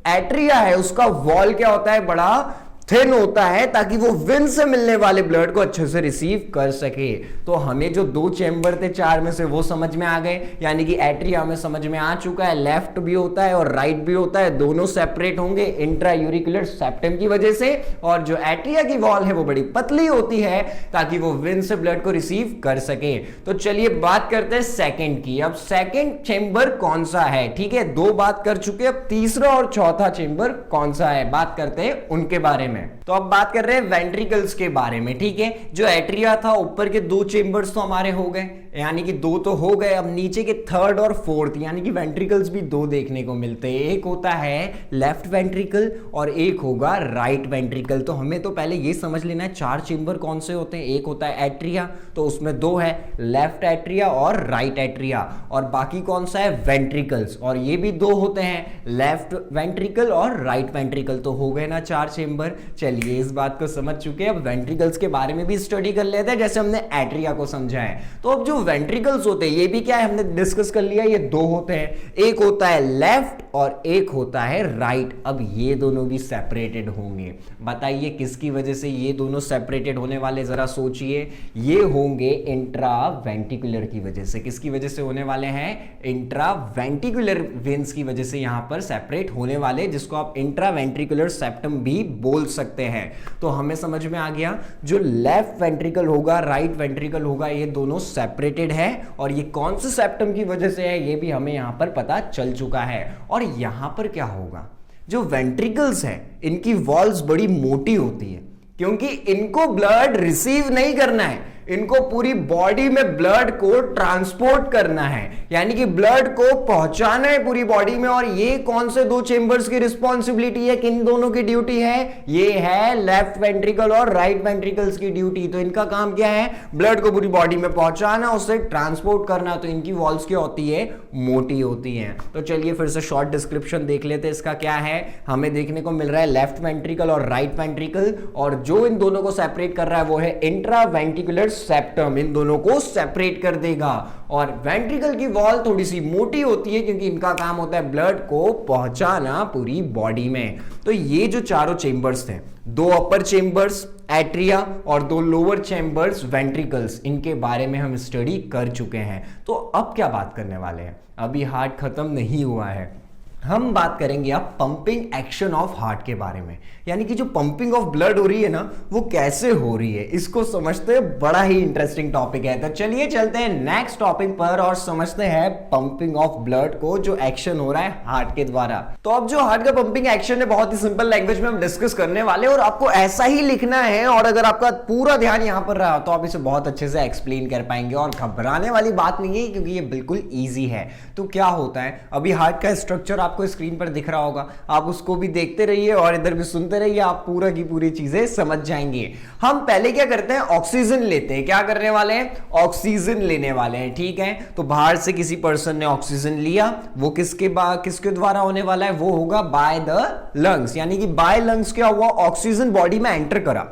एट्रिया है उसका वॉल क्या होता है, बड़ा थिन होता है, ताकि वो वेन से मिलने वाले ब्लड को अच्छे से रिसीव कर सके। तो हमें जो दो चेंबर थे चार में से वो समझ में आ गए, यानी कि एट्रिया हमें समझ में आ चुका है, लेफ्ट भी होता है और राइट भी होता है, दोनों सेपरेट होंगे इंट्रा यूरिकुलर सेप्टम की वजह से। और जो एट्रिया की वॉल है वो बड़ी पतली होती है ताकि वो वेन से ब्लड को रिसीव कर सके। तो चलिए बात करते हैं सेकेंड की। अब सेकेंड चेंबर कौन सा है, ठीक है, दो बात कर चुके, अब तीसरा और चौथा चेंबर कौन सा है, बात करते हैं उनके बारे में। तो अब बात कर रहे हैं वेंट्रिकल्स के बारे में। ठीक है, जो एट्रिया था, ऊपर के दो चेंबर्स तो हमारे हो गए, यानी कि दो तो हो गए। अब नीचे के थर्ड और फोर्थ, यानी कि वेंट्रिकल्स भी दो देखने को मिलते हैं। एक होता है लेफ्ट वेंट्रिकल और एक होगा राइट वेंट्रिकल। तो हमें तो पहले ये समझ लेना है चार चेंबर कौन से होते हैं। एक होता है एट्रिया, तो उसमें दो है, लेफ्ट एट्रिया और राइट एट्रिया। और बाकी कौन सा है, वेंट्रिकल्स, और ये भी दो होते हैं, लेफ्ट वेंट्रिकल और राइट वेंट्रिकल। तो हो गए ना चार चेंबर। चलिए इस बात को समझ चुके हैं, अब वेंट्रिकल्स के बारे में भी स्टडी कर लेते हैं जैसे हमने एट्रिया को समझा है। तो अब जो वेंट्रिकल्स होते हैं ये भी क्या है, हमने डिस्कस कर लिया, ये दो होते हैं, एक होता है लेफ्ट और एक होता है राइट। अब ये दोनों भी सेपरेटेड होंगे। बताइए किसकी वजह से ये दोनों सेपरेटेड होने वाले, जरा सोचिए। ये होंगे इंट्रा वेंट्रिकुलर की वजह से। किसकी वजह से होने वाले हैं, इंट्रा वेंट्रिकुलर वेन्स की वजह से यहां पर सेपरेट होने वाले, जिसको आप इंट्रा वेंट्रिकुलर सेप्टम भी बोल सकते हैं। तो हमें समझ में आ गया, जो लेफ्ट वेंट्रिकल होगा, राइट वेंट्रिकल होगा, ये दोनों सेपरेटेड है। और ये कौन से सेप्टम की वजह से है ये भी हमें यहां पर पता चल चुका है। और यहां पर क्या होगा, जो वेंट्रिकल्स है इनकी वॉल्स बड़ी मोटी होती है, क्योंकि इनको ब्लड रिसीव नहीं करना है, इनको पूरी बॉडी में ब्लड को ट्रांसपोर्ट करना है, यानी कि ब्लड को पहुंचाना है पूरी बॉडी में। और ये कौन से दो चेंबर्स की रिस्पॉन्सिबिलिटी है, किन दोनों की ड्यूटी है, ये है लेफ्ट वेंट्रिकल और राइट वेंट्रिकल्स की ड्यूटी। तो इनका काम क्या है, ब्लड को पूरी बॉडी में पहुंचाना, उसे ट्रांसपोर्ट करना। तो इनकी वॉल्स क्या होती है, मोटी होती है। तो चलिए फिर से शॉर्ट डिस्क्रिप्शन देख लेते हैं। इसका क्या है, हमें देखने को मिल रहा है लेफ्ट वेंट्रिकल और राइट वेंट्रिकल, और जो इन दोनों को सेपरेट कर रहा है वो है इंट्रा वेंट्रिकुलर सेप्टम, इन दोनों को सेपरेट कर देगा। और वेंट्रिकल की वॉल थोड़ी सी मोटी होती है, क्योंकि इनका काम होता है ब्लड को पहुंचाना पूरी बॉडी में। तो ये जो चारों चेंबर्स थे, दो अपर चेंबर्स एट्रिया और दो लोअर चेंबर्स वेंट्रिकल्स, इनके बारे में हम स्टडी कर चुके हैं। तो अब क्या बात करने वाले हैं, अभी हार्ट खत्म नहीं हुआ है, हम बात करेंगे अब पंपिंग एक्शन ऑफ हार्ट के बारे में। यानी कि जो पंपिंग ऑफ ब्लड हो रही है ना, वो कैसे हो रही है, इसको समझते हैं। बड़ा ही इंटरेस्टिंग टॉपिक है। तो चलिए चलते हैं नेक्स्ट टॉपिक पर और समझते हैं पंपिंग ऑफ ब्लड को, जो एक्शन हो रहा है हार्ट के द्वारा। तो अब जो हार्ट का पंपिंग एक्शन है, बहुत ही सिंपल लैंग्वेज में हम डिस्कस करने वाले, और आपको ऐसा ही लिखना है। और अगर आपका पूरा ध्यान यहां पर रहा तो आप इसे बहुत अच्छे से एक्सप्लेन कर पाएंगे, और घबराने वाली बात नहीं है, क्योंकि ये बिल्कुल ईजी है। तो क्या होता है, अभी हार्ट का स्ट्रक्चर आपको स्क्रीन पर दिख रहा होगा, आप उसको भी देखते रहिए और इधर भी सुनते रहिए, आप पूरा की पूरी चीजें समझ जाएंगे। हम पहले क्या करते हैं, ऑक्सीजन लेते हैं। क्या करने वाले हैं, ऑक्सीजन लेने वाले हैं, ठीक है। तो बाहर से किसी पर्सन ने ऑक्सीजन लिया, वो किसके द्वारा होने वाला है, वो होगा बाय द लंग्स, यानी कि बाय लंग्स क्या हुआ, ऑक्सीजन बॉडी में एंटर करा।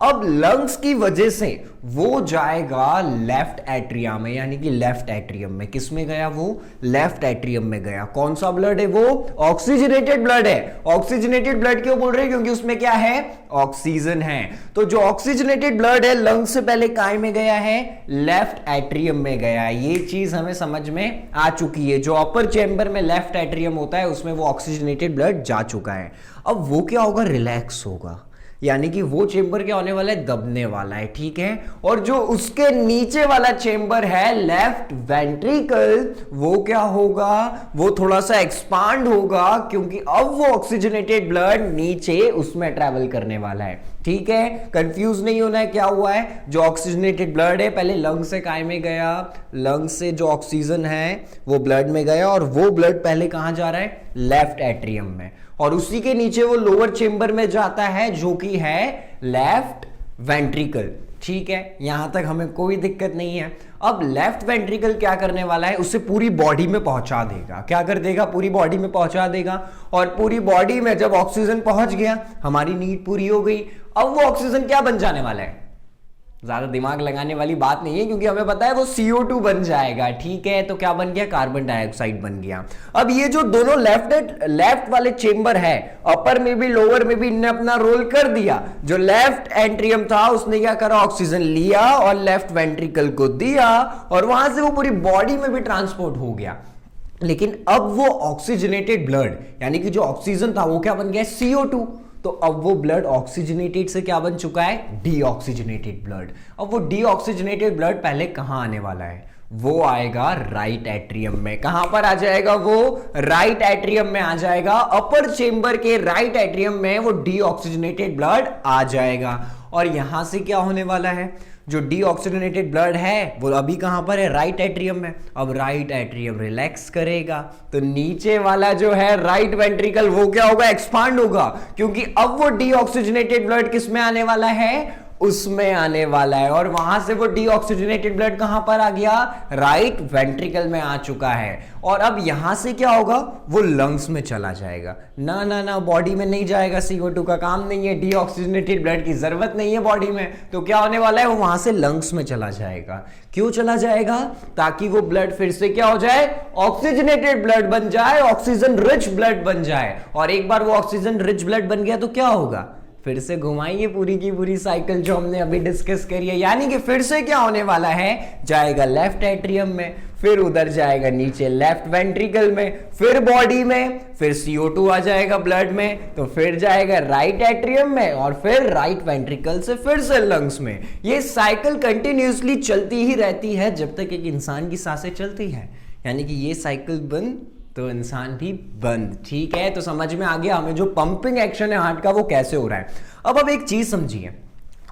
अब लंग्स की वजह से वो जाएगा लेफ्ट एट्रियम में, यानी कि लेफ्ट एट्रियम में। किस में गया, वो लेफ्ट एट्रियम में गया। कौन सा ब्लड है, वो ऑक्सीजनेटेड ब्लड है। ऑक्सीजनेटेड ब्लड क्यों बोल रहे हैं, क्योंकि उसमें क्या है, ऑक्सीजन है। तो जो ऑक्सीजनेटेड ब्लड है लंग्स से पहले काय में गया है, लेफ्ट एट्रियम में गया है। ये चीज हमें समझ में आ चुकी है। जो अपर चेंबर में लेफ्ट एट्रियम होता है उसमें वो ऑक्सीजनेटेड ब्लड जा चुका है। अब वो क्या होगा, रिलैक्स होगा, यानी कि वो चेंबर क्या होने वाला है, दबने वाला है, ठीक है। और जो उसके नीचे वाला चेंबर है लेफ्ट वेंट्रिकल, वो क्या होगा, वो थोड़ा सा एक्सपांड होगा, क्योंकि अब वो ऑक्सीजनेटेड ब्लड नीचे उसमें ट्रैवल करने वाला है, ठीक है। कंफ्यूज नहीं होना है, क्या हुआ है, जो ऑक्सीजनेटेड ब्लड है पहले लंग से काय में गया, लंग से जो ऑक्सीजन है वो ब्लड में गया, और वो ब्लड पहले कहां जा रहा है, लेफ्ट एट्रियम में, और उसी के नीचे वो लोअर चेंबर में जाता है जो कि है लेफ्ट वेंट्रिकल, ठीक है। यहां तक हमें कोई दिक्कत नहीं है। अब लेफ्ट वेंट्रिकल क्या करने वाला है, उसे पूरी बॉडी में पहुंचा देगा। क्या कर देगा, पूरी बॉडी में पहुंचा देगा। और पूरी बॉडी में जब ऑक्सीजन पहुंच गया, हमारी नीड पूरी हो गई। अब वो ऑक्सीजन क्या बन जाने वाला है, ज्यादा दिमाग लगाने वाली बात नहीं है, क्योंकि हमें पता है वो CO2 बन जाएगा, ठीक है। तो क्या बन गया, कार्बन डाइऑक्साइड बन गया। अब ये जो दोनों लेफ्ट वाले चेंबर है, अपर में भी लोअर में भी, इनने अपना रोल कर दिया। जो लेफ्ट एंट्रियम था उसने क्या करा, ऑक्सीजन लिया और लेफ्ट वेंट्रिकल को दिया, और वहां से वो पूरी बॉडी में भी ट्रांसपोर्ट हो गया। लेकिन अब वो ऑक्सीजनेटेड ब्लड, यानी कि जो ऑक्सीजन था वो क्या बन गया, CO2। तो अब वो ब्लड ऑक्सीजनेटेड से क्या बन चुका है, डीऑक्सीजनेटेड ब्लड। अब वो डीऑक्सीजनेटेड ब्लड पहले कहां आने वाला है, वो आएगा राइट एट्रियम में। कहां पर आ जाएगा, वो राइट एट्रियम में आ जाएगा। अपर चेंबर के राइट एट्रियम में वो डीऑक्सीजनेटेड ब्लड आ जाएगा। और यहां से क्या होने वाला है, जो डीऑक्सीजनेटेड ब्लड है वो अभी कहां पर है, राइट एट्रियम में। अब राइट एट्रियम रिलैक्स करेगा, तो नीचे वाला जो है राइट वेंट्रिकल वो क्या होगा, एक्सपांड होगा, क्योंकि अब वो डीऑक्सीजनेटेड ब्लड किस में आने वाला है, उसमें आने वाला है। और वहां से वो डीऑक्सीजनेटेड ब्लड कहां पर आ गया, राइट वेंट्रिकल में आ चुका है। और अब यहां से क्या होगा, वो लंग्स में चला जाएगा। ना ना ना, बॉडी में नहीं जाएगा, CO2 का काम नहीं है, डीऑक्सीजनेटेड ब्लड की जरूरत नहीं है बॉडी में। तो क्या होने वाला है, वो वहां से लंग्स में चला जाएगा। क्यों चला जाएगा, ताकि वो ब्लड फिर से क्या हो जाए, ऑक्सीजनेटेड ब्लड बन जाए, ऑक्सीजन रिच ब्लड बन जाए। और एक बार वो ऑक्सीजन रिच ब्लड बन गया तो क्या होगा, फिर से घुमाइए पूरी की पूरी साइकिल जो हमने अभी डिस्कस करी है। यानी कि फिर से क्या होने वाला है, जाएगा लेफ्ट एट्रियम में, फिर उधर जाएगा नीचे लेफ्ट वेंट्रिकल में, फिर बॉडी में, फिर CO2 आ जाएगा ब्लड में, तो फिर जाएगा राइट एट्रियम में, और फिर राइट वेंट्रिकल से फिर से लंग्स में। ये साइकिल कंटिन्यूअसली चलती ही रहती है जब तक एक इंसान की सांसें चलती है। यानी कि ये साइकिल बंद तो इंसान भी बंद, ठीक है। तो समझ में आ गया हमें जो पंपिंग एक्शन है हार्ट का वो कैसे हो रहा है। अब एक चीज समझिए,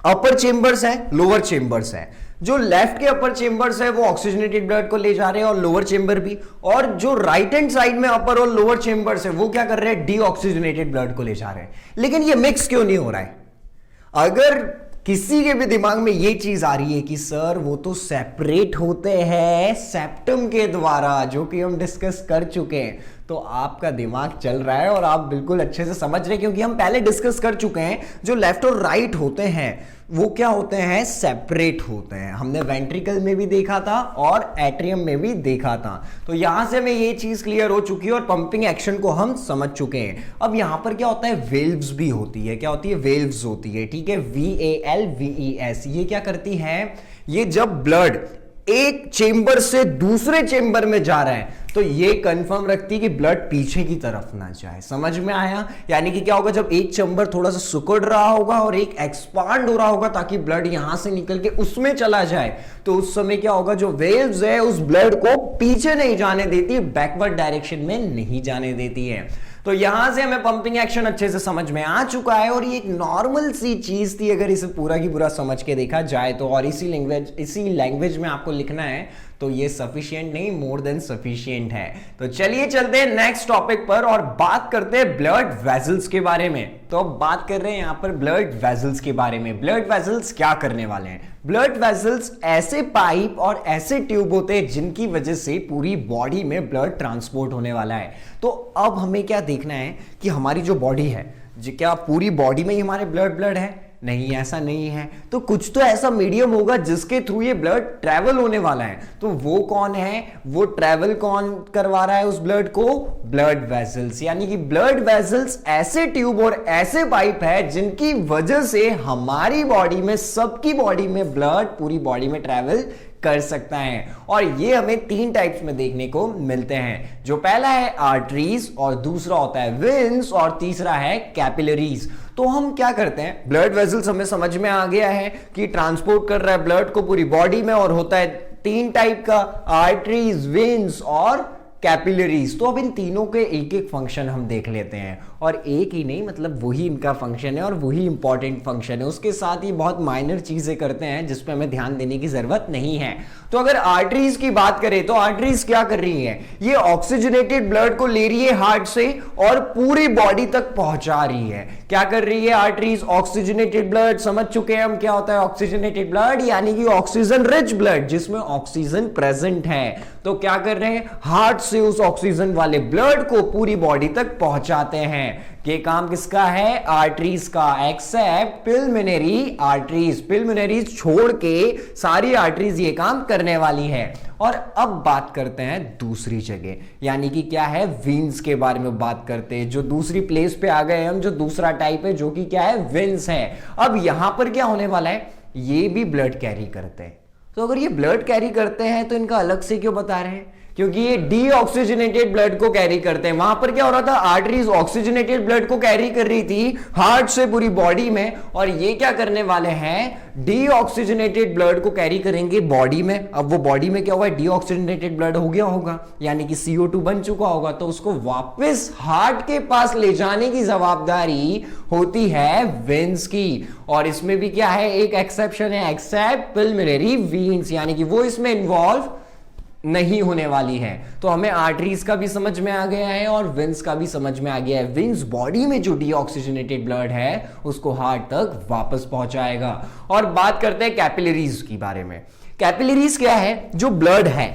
अपर चेंबर्स है, लोअर चेंबर्स है। जो लेफ्ट के अपर चेंबर्स है वो ऑक्सीजनेटेड ब्लड को ले जा रहे हैं, और लोअर चेंबर भी। और जो राइट हैंड साइड में अपर और लोअर चेंबर्स है वो क्या कर रहे हैं, डीऑक्सीजनेटेड ब्लड को ले जा रहे हैं। लेकिन ये मिक्स क्यों नहीं हो रहा है। अगर किसी के भी दिमाग में ये चीज आ रही है कि सर वो तो सेपरेट होते हैं सेप्टम के द्वारा, जो कि हम डिस्कस कर चुके हैं, तो आपका दिमाग चल रहा है और आप बिल्कुल अच्छे से समझ रहे हैं, क्योंकि हम पहले डिस्कस कर चुके हैं। जो लेफ्ट और राइट होते हैं वो क्या होते हैं, सेपरेट होते हैं। हमने वेंट्रिकल में भी देखा था और एट्रियम में भी देखा था। तो यहां से हमें ये चीज क्लियर हो चुकी है और पंपिंग एक्शन को हम समझ चुके हैं। अब यहां पर क्या होता है, वेल्व्स भी होती है। क्या होती है, वेल्व्स होती है, ठीक है। VALVES ये क्या करती है, ये जब ब्लड एक चेंबर से दूसरे चेंबर में जा रहा है तो ये कंफर्म रखती है कि ब्लड पीछे की तरफ ना जाए। समझ में आया। यानी कि क्या होगा, जब एक चेंबर थोड़ा सा सिकुड़ रहा होगा और एक एक्सपांड हो रहा होगा ताकि ब्लड यहां से निकल के उसमें चला जाए, तो उस समय क्या होगा, जो वेव्स है उस ब्लड को पीछे नहीं जाने देती, बैकवर्ड डायरेक्शन में नहीं जाने देती है। तो यहां से हमें पंपिंग एक्शन अच्छे से समझ में आ चुका है और ये एक नॉर्मल सी चीज थी अगर इसे पूरा की पूरा समझ के देखा जाए तो। और इसी लैंग्वेज में आपको लिखना है तो ये सफिशिएंट नहीं, मोर देन सफिशिएंट है। तो चलिए चलते हैं नेक्स्ट टॉपिक पर और बात करते हैं ब्लड वेसल्स के बारे में। तो अब बात कर रहे हैं यहां पर ब्लड वेसल्स के बारे में। ब्लड वेसल्स क्या करने वाले हैं? ब्लड वेसल्स ऐसे पाइप और ऐसे ट्यूब होते हैं जिनकी वजह से पूरी बॉडी में ब्लड ट्रांसपोर्ट होने वाला है। तो अब हमें क्या देखना है कि हमारी जो बॉडी है, क्या पूरी बॉडी में ही हमारे ब्लड है? नहीं, ऐसा नहीं है। तो कुछ तो ऐसा मीडियम होगा जिसके थ्रू ये ब्लड ट्रैवल होने वाला है। तो वो कौन है? वो ट्रैवल कौन करवा रहा है उस ब्लड को? Blood vessels. यानी कि ब्लड वेसल्स ऐसे ट्यूब और ऐसे पाइप है जिनकी वजह से हमारी बॉडी में, सबकी बॉडी में ब्लड पूरी बॉडी में ट्रैवल कर सकता है। और ये हमें 3 टाइप्स में देखने को मिलते हैं। जो पहला है आर्टरीज, और दूसरा होता है वेन्स, और तीसरा है कैपिलरीज। तो हम क्या करते हैं, ब्लड वेसल्स हमें समझ में आ गया है कि ट्रांसपोर्ट कर रहा है ब्लड को पूरी बॉडी में, और होता है 3 टाइप का, आर्टरीज, वेन्स और कैपिलरीज। तो अब इन तीनों के एक एक फंक्शन हम देख लेते हैं, और एक ही नहीं, मतलब वही इनका फंक्शन है और वही इंपॉर्टेंट फंक्शन है। उसके साथ ही बहुत माइनर चीजें करते हैं जिस पे हमें ध्यान देने की जरूरत नहीं है। तो अगर आर्टरीज की बात करें तो आर्टरीज क्या कर रही है? ये ऑक्सीजनेटेड ब्लड को ले रही है हार्ट से और पूरी बॉडी तक पहुंचा रही है। क्या कर रही है आर्टरीज? ऑक्सीजनेटेड ब्लड, समझ चुके हैं हम क्या होता है ऑक्सीजनेटेड ब्लड, यानी कि ऑक्सीजन रिच ब्लड जिसमें ऑक्सीजन प्रेजेंट है। तो क्या कर रहे हैं? हार्ट से उस ऑक्सीजन वाले ब्लड को पूरी बॉडी तक पहुंचाते हैं। ये काम किसका है? आर्टरीज का, एक्सेप्ट पिल्मोनरी आर्टरीज। पिल्मोनरीज छोड़ के सारी आर्टरीज ये काम करने वाली है। और अब बात करते हैं दूसरी जगह, यानी कि क्या है, वेन्स के बारे में बात करते हैं। जो दूसरी प्लेस पे आ गए हम, जो दूसरा टाइप है, जो कि क्या है, वेन्स है। अब यहां पर क्या होने वाला है? ये भी ब्लड कैरी करते हैं। तो अगर ये ब्लड कैरी करते हैं तो इनका अलग से क्यों बता रहे हैं? क्योंकि ये डीऑक्सीजनेटेड ब्लड को कैरी करते हैं। वहां पर क्या हो रहा था? आर्टरीज ऑक्सीजनेटेड ब्लड को कैरी कर रही थी हार्ट से पूरी बॉडी में, और ये क्या करने वाले हैं? डीऑक्सीजनेटेड ब्लड को कैरी करेंगे बॉडी में। अब वो बॉडी में क्या हुआ? डीऑक्सीजनेटेड ब्लड हो गया होगा, यानी कि CO2 बन चुका होगा। तो उसको वापस हार्ट के पास ले जाने की जवाबदारी होती है वेन्स की। और इसमें भी क्या है? एक एक्सेप्शन है, एक्सेप्ट पिल्मोनरी वेन्स, यानी कि वो इसमें इन्वॉल्व नहीं होने वाली है। तो हमें आर्टरीज का भी समझ में आ गया है और वेन्स का भी समझ में आ गया है। वेन्स बॉडी में जो डीऑक्सीजनेटेड ब्लड है उसको हार्ट तक वापस पहुंचाएगा। और बात करते हैं कैपिलरीज के बारे में। कैपिलरीज क्या है? जो ब्लड है,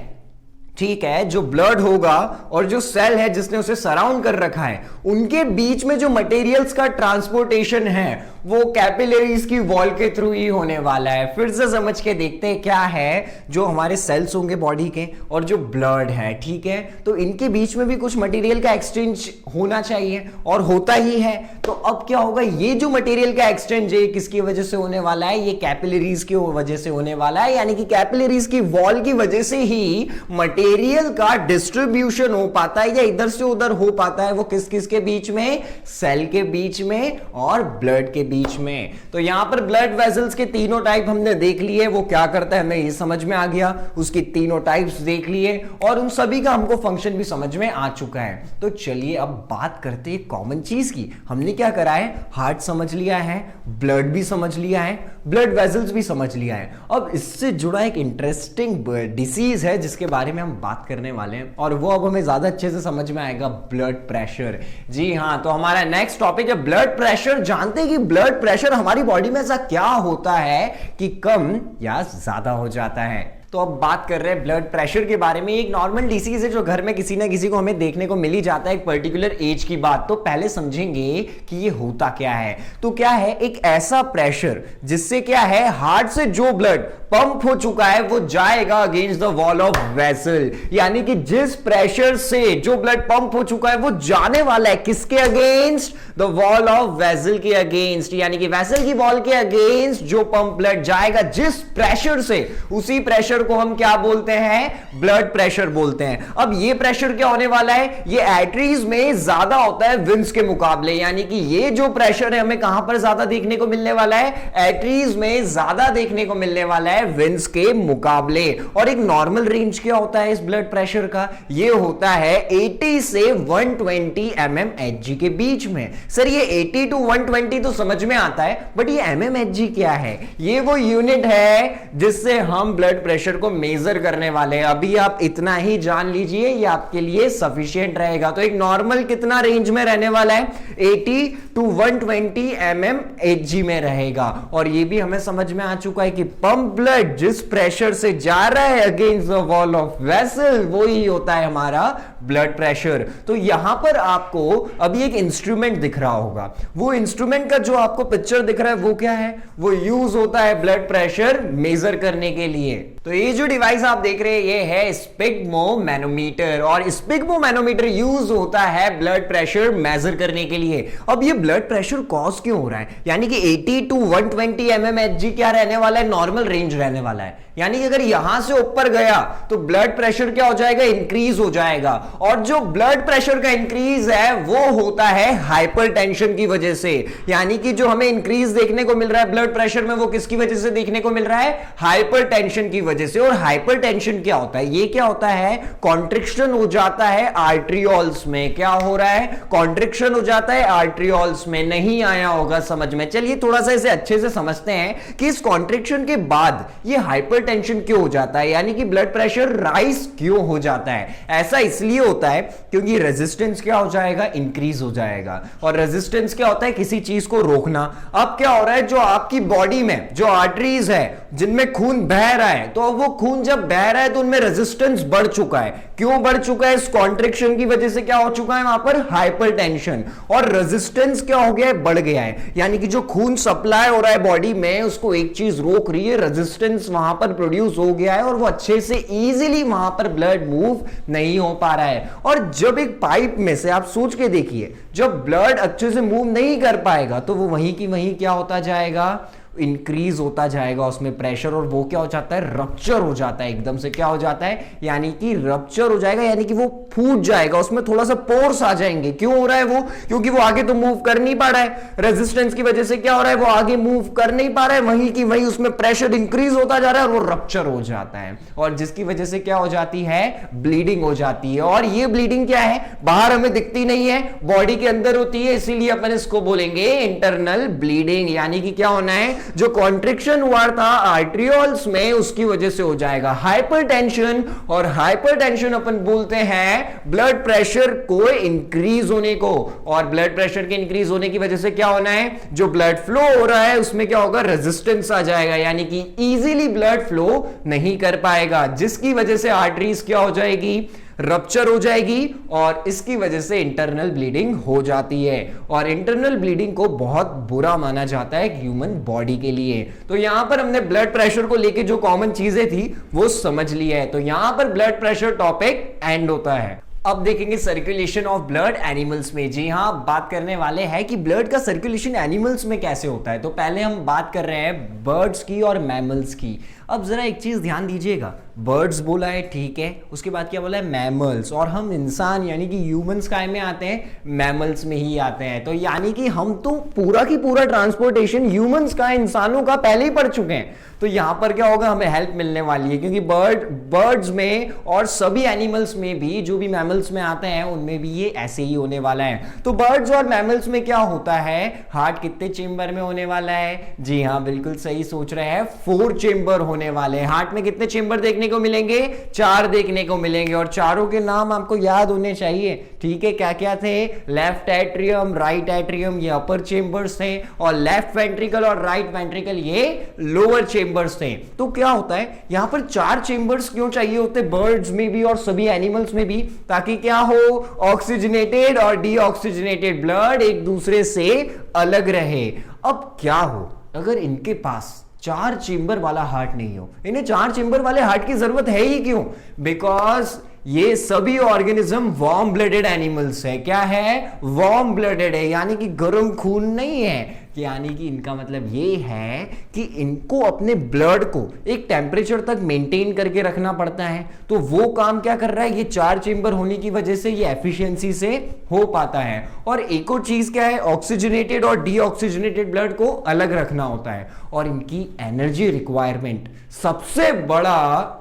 ठीक है, जो ब्लड होगा और जो सेल है जिसने उसे सराउंड कर रखा है, उनके बीच में जो मटेरियल्स का ट्रांसपोर्टेशन है वो कैपिलरीज की वॉल के थ्रू ही होने वाला है। फिर से समझ के देखते हैं क्या है। जो हमारे सेल्स होंगे बॉडी के और जो ब्लड है, ठीक है, तो इनके बीच में भी कुछ मटेरियल का एक्सचेंज होना चाहिए और होता ही है। तो अब क्या होगा? ये जो मटेरियल का एक्सचेंज है किसकी वजह से होने वाला है? ये कैपिलरीज की वजह से होने वाला है। यानी कि कैपिलरीज की वॉल की वजह से ही मटेरियल का डिस्ट्रीब्यूशन हो पाता है या इधर से उधर हो पाता है। वो किस किस के बीच में? सेल के बीच में और ब्लड के बीच में। तो यहां पर ब्लड वेसल्स के तीनों टाइप हमने देख लिए। वो क्या करता है हमें ये समझ में आ गया, उसकी तीनों टाइप्स देख लिए और उन सभी का हमको फंक्शन भी समझ में आ चुका है। तो चलिए अब बात करते हैं कॉमन चीज की। हमने क्या करा है? हार्ट समझ लिया है, ब्लड भी समझ लिया है, ब्लड वेसल्स भी समझ लिया है। अब इससे जुड़ा एक इंटरेस्टिंग डिसीज है जिसके बारे में हम बात करने वाले हैं और वो अब हमें ज्यादा अच्छे से समझ में आएगा, ब्लड प्रेशर। जी हां, तो हमारा नेक्स्ट टॉपिक है ब्लड प्रेशर। जानते हैं कि ब्लड प्रेशर हमारी बॉडी में ऐसा क्या होता है कि कम या ज्यादा हो जाता है। तो अब बात कर रहे हैं ब्लड प्रेशर के बारे में। एक नॉर्मल डिसीज है जो घर में किसी ना किसी को हमें देखने को मिल ही जाता है एक पर्टिकुलर एज की बात। तो पहले समझेंगे कि ये होता क्या है। तो क्या है? एक ऐसा प्रेशर जिससे क्या है, हार्ट से जो ब्लड पंप हो चुका है वो जाएगा against the wall of vessel. यानी कि जिस प्रेशर से जो ब्लड पंप हो चुका है वो जाने वाला है किसके against? The wall of vessel के अगेंस्ट। यानी कि वेसल की वॉल के अगेंस्ट जो पंप ब्लड जाएगा जिस प्रेशर से, उसी प्रेशर को हम क्या बोलते हैं? ब्लड प्रेशर बोलते हैं। अब ये प्रेशर क्या होने वाला है? ये आर्टरीज में ज्यादा होता है वेन्स के मुकाबले। यानी कि ये जो प्रेशर है हमें कहां पर ज्यादा देखने को मिलने वाला है? आर्टरीज में ज्यादा देखने को मिलने वाला है वेन्स के मुकाबले। और एक नॉर्मल रेंज क्या होता है इस ब्लड प्रेशर का? ये होता है 80 से 120 mmHg के बीच में। सर ये 80 to 120 तो समझ में आता है, बट ये mmHg क्या है? ये वो यूनिट है जिससे हम ब्लड प्रेशर को मेजर करने वाले हैं। अभी आप इतना ही जान लीजिए, ये आपके लिए सफिशिएंट रहेगा। तो एक नॉर्मल कितना रेंज में रहने वाला है? 80 to 120 mmHg में रहेगा। और ये भी हमें समझ में आ चुका है कि पंप ब्लड जिस प्रेशर से जा रहा है against the wall of vessel, वो ही होता है हमारा ब्लड प्रेशर। तो यहां पर आपको अभी एक इंस्ट्रूमेंट दिख रहा होगा, वो इंस्ट्रूमेंट का जो आपको पिक्चर दिख रहा है वो क्या है? वो यूज होता है ब्लड प्रेशर मेजर करने के लिए। तो ये जो डिवाइस आप देख रहे हैं ये है स्पिग्मोमैनोमीटर, और स्पिग्मोमैनोमीटर यूज होता है ब्लड प्रेशर मेजर करने के लिए। अब ये ब्लड प्रेशर कॉज क्यों हो रहा है? यानी कि 80 to 120 mmHg क्या रहने वाला है? नॉर्मल रेंज रहने वाला है। यानी कि अगर यहां से ऊपर गया तो ब्लड प्रेशर क्या हो जाएगा? इंक्रीज हो जाएगा। और जो ब्लड प्रेशर का इंक्रीज है वो होता है हाइपरटेंशन की वजह से। यानी कि जो हमें इंक्रीज देखने को मिल रहा है ब्लड प्रेशर में, वो किसकी वजह से देखने को मिल रहा है? हाइपरटेंशन की वजह से। और हाइपरटेंशन क्या होता है? ये क्या होता है? कॉन्ट्रिक्शन हो जाता है आर्ट्रियोल्स में। क्या हो रहा है? कॉन्ट्रिक्शन हो जाता है आर्ट्रियोल्स में। नहीं आया होगा समझ में? चलिए थोड़ा सा इसे अच्छे से समझते हैं कि इस कॉन्ट्रिक्शन के बाद ये हाइपरटेंशन क्यों हो जाता है, यानी कि ब्लड प्रेशर राइज क्यों हो जाता है। ऐसा इसलिए होता है क्योंकि रेजिस्टेंस क्या हो जाएगा? इंक्रीज हो जाएगा। और रेजिस्टेंस क्या होता है? किसी चीज को रोकना। अब क्या हो रहा है? जो आपकी बॉडी में जो आर्टरीज है जिनमें खून बह रहा है, तो वो खून जब बह रहा है तो उनमें रेजिस्टेंस बढ़ चुका है। क्यों बढ़ चुका है? इस कॉन्ट्रिक्शन की वजह से क्या हो चुका है? वहां पर हाइपरटेंशन। और रेजिस्टेंस क्या हो गया है? बढ़ गया है। यानी कि जो खून सप्लाई हो रहा है बॉडी में उसको एक चीज रोक रही है, रेजिस्टेंस वहां पर प्रोड्यूस हो गया है और वो अच्छे से इजीली वहां पर ब्लड मूव नहीं हो पा रहा है। और जब एक पाइप में से आप सोच के देखिए, जब ब्लड अच्छे से मूव नहीं कर पाएगा तो वो वहीं की वहीं क्या होता जाएगा? इंक्रीज होता जाएगा उसमें प्रेशर, और वो क्या हो जाता है? रप्चर हो जाता है। एकदम से क्या हो जाता है? यानी कि रप्चर हो जाएगा, यानी कि वो फूट जाएगा, उसमें थोड़ा सा पोर्स आ जाएंगे। क्यों हो रहा है वो? क्योंकि वो आगे तो मूव कर नहीं पा रहा है। रेजिस्टेंस की वजह से क्या हो रहा है? वो आगे मूव कर नहीं पा रहा है, वहीं की वहीं उसमें प्रेशर इंक्रीज होता जा रहा है और वो रप्चर हो जाता है। और जिसकी वजह से क्या हो जाती है? ब्लीडिंग हो जाती है। और ये ब्लीडिंग क्या है? बाहर हमें दिखती नहीं है, बॉडी के अंदर होती है, इसीलिए अपन इसको बोलेंगे इंटरनल ब्लीडिंग। यानी कि क्या होना है? जो कॉन्ट्रिक्शन हुआ था आर्ट्रियोल्स में उसकी वजह से हो जाएगा हाइपरटेंशन। और हाइपरटेंशन अपन बोलते हैं ब्लड प्रेशर को इंक्रीज होने को। और ब्लड प्रेशर के इंक्रीज होने की वजह से क्या होना है? जो ब्लड फ्लो हो रहा है उसमें क्या होगा? रेजिस्टेंस आ जाएगा, यानी कि इजीली ब्लड फ्लो नहीं कर पाएगा, जिसकी वजह से आर्टरीज क्या हो जाएगी? रप्चर हो जाएगी। और इसकी वजह से इंटरनल ब्लीडिंग हो जाती है। और इंटरनल ब्लीडिंग को बहुत बुरा माना जाता है ह्यूमन बॉडी के लिए। तो यहां पर हमने ब्लड प्रेशर को लेके जो कॉमन चीजें थी वो समझ ली है। तो यहां पर ब्लड प्रेशर टॉपिक एंड होता है। अब देखेंगे सर्कुलेशन ऑफ ब्लड एनिमल्स में। जी हाँ, बात करने वाले हैं कि ब्लड का सर्कुलेशन एनिमल्स में कैसे होता है। तो पहले हम बात कर रहे हैं बर्ड्स की और मैमल्स की। अब जरा एक चीज ध्यान दीजिएगा, बर्ड्स बोला है, ठीक है, उसके बाद क्या बोला है? मैमल्स। और हम इंसान यानी कि ह्यूमंस काय में आते हैं? मैमल्स में ही आते हैं। तो यानी कि हम तो पूरा की पूरा ट्रांसपोर्टेशन ह्यूमंस का, इंसानों का पहले ही पढ़ चुके हैं। तो यहां पर क्या होगा? हमें हेल्प मिलने वाली है, क्योंकि बर्ड्स में और सभी एनिमल्स में भी, जो भी मैमल्स में आते हैं उनमें भी ये ऐसे ही होने वाला है। तो बर्ड्स और मैमल्स में क्या होता है? हार्ट कितने चेंबर में होने वाला है? जी हाँ, बिल्कुल सही सोच रहे हैं, 4 चेंबर होने वाले हैं। हार्ट में कितने चेंबर देखने को मिलेंगे? 4 देखने को मिलेंगे। और चारों के नाम आपको याद होने चाहिए, ठीक है? क्या क्या थे? लेफ्ट एट्रियम, राइट एट्रियम, ये अपर चेंबर्स थे, और लेफ्ट वेंट्रिकल और राइट वेंट्रिकल ये लोअर चेंबर्स थे। तो क्या होता है यहां पर 4 चेंबर्स क्यों चाहिए होते बर्ड्स में भी और सभी एनिमल्स में भी? ताकि क्या हो? ऑक्सीजनेटेड और डीऑक्सीजनेटेड ब्लड एक दूसरे से अलग रहे। अब क्या हो अगर इनके पास 4 चेंबर वाला हार्ट नहीं हो? इन्हें 4 चेंबर वाले हार्ट की जरूरत है ही क्यों? बिकॉज ये सभी ऑर्गेनिज्म वार्म ब्लडेड एनिमल्स है। क्या है? वार्म ब्लडेड है, यानी कि गर्म खून नहीं है। यानी कि इनका मतलब ये है कि इनको अपने ब्लड को एक टेम्परेचर तक मेंटेन करके रखना पड़ता है। तो वो काम क्या कर रहा है? ये 4 चेंबर होने की वजह से ये एफिशिएंसी से हो पाता है। और एक और चीज क्या है? ऑक्सीजनेटेड और डीऑक्सीजनेटेड ब्लड को अलग रखना होता है। और इनकी एनर्जी रिक्वायरमेंट सबसे बड़ा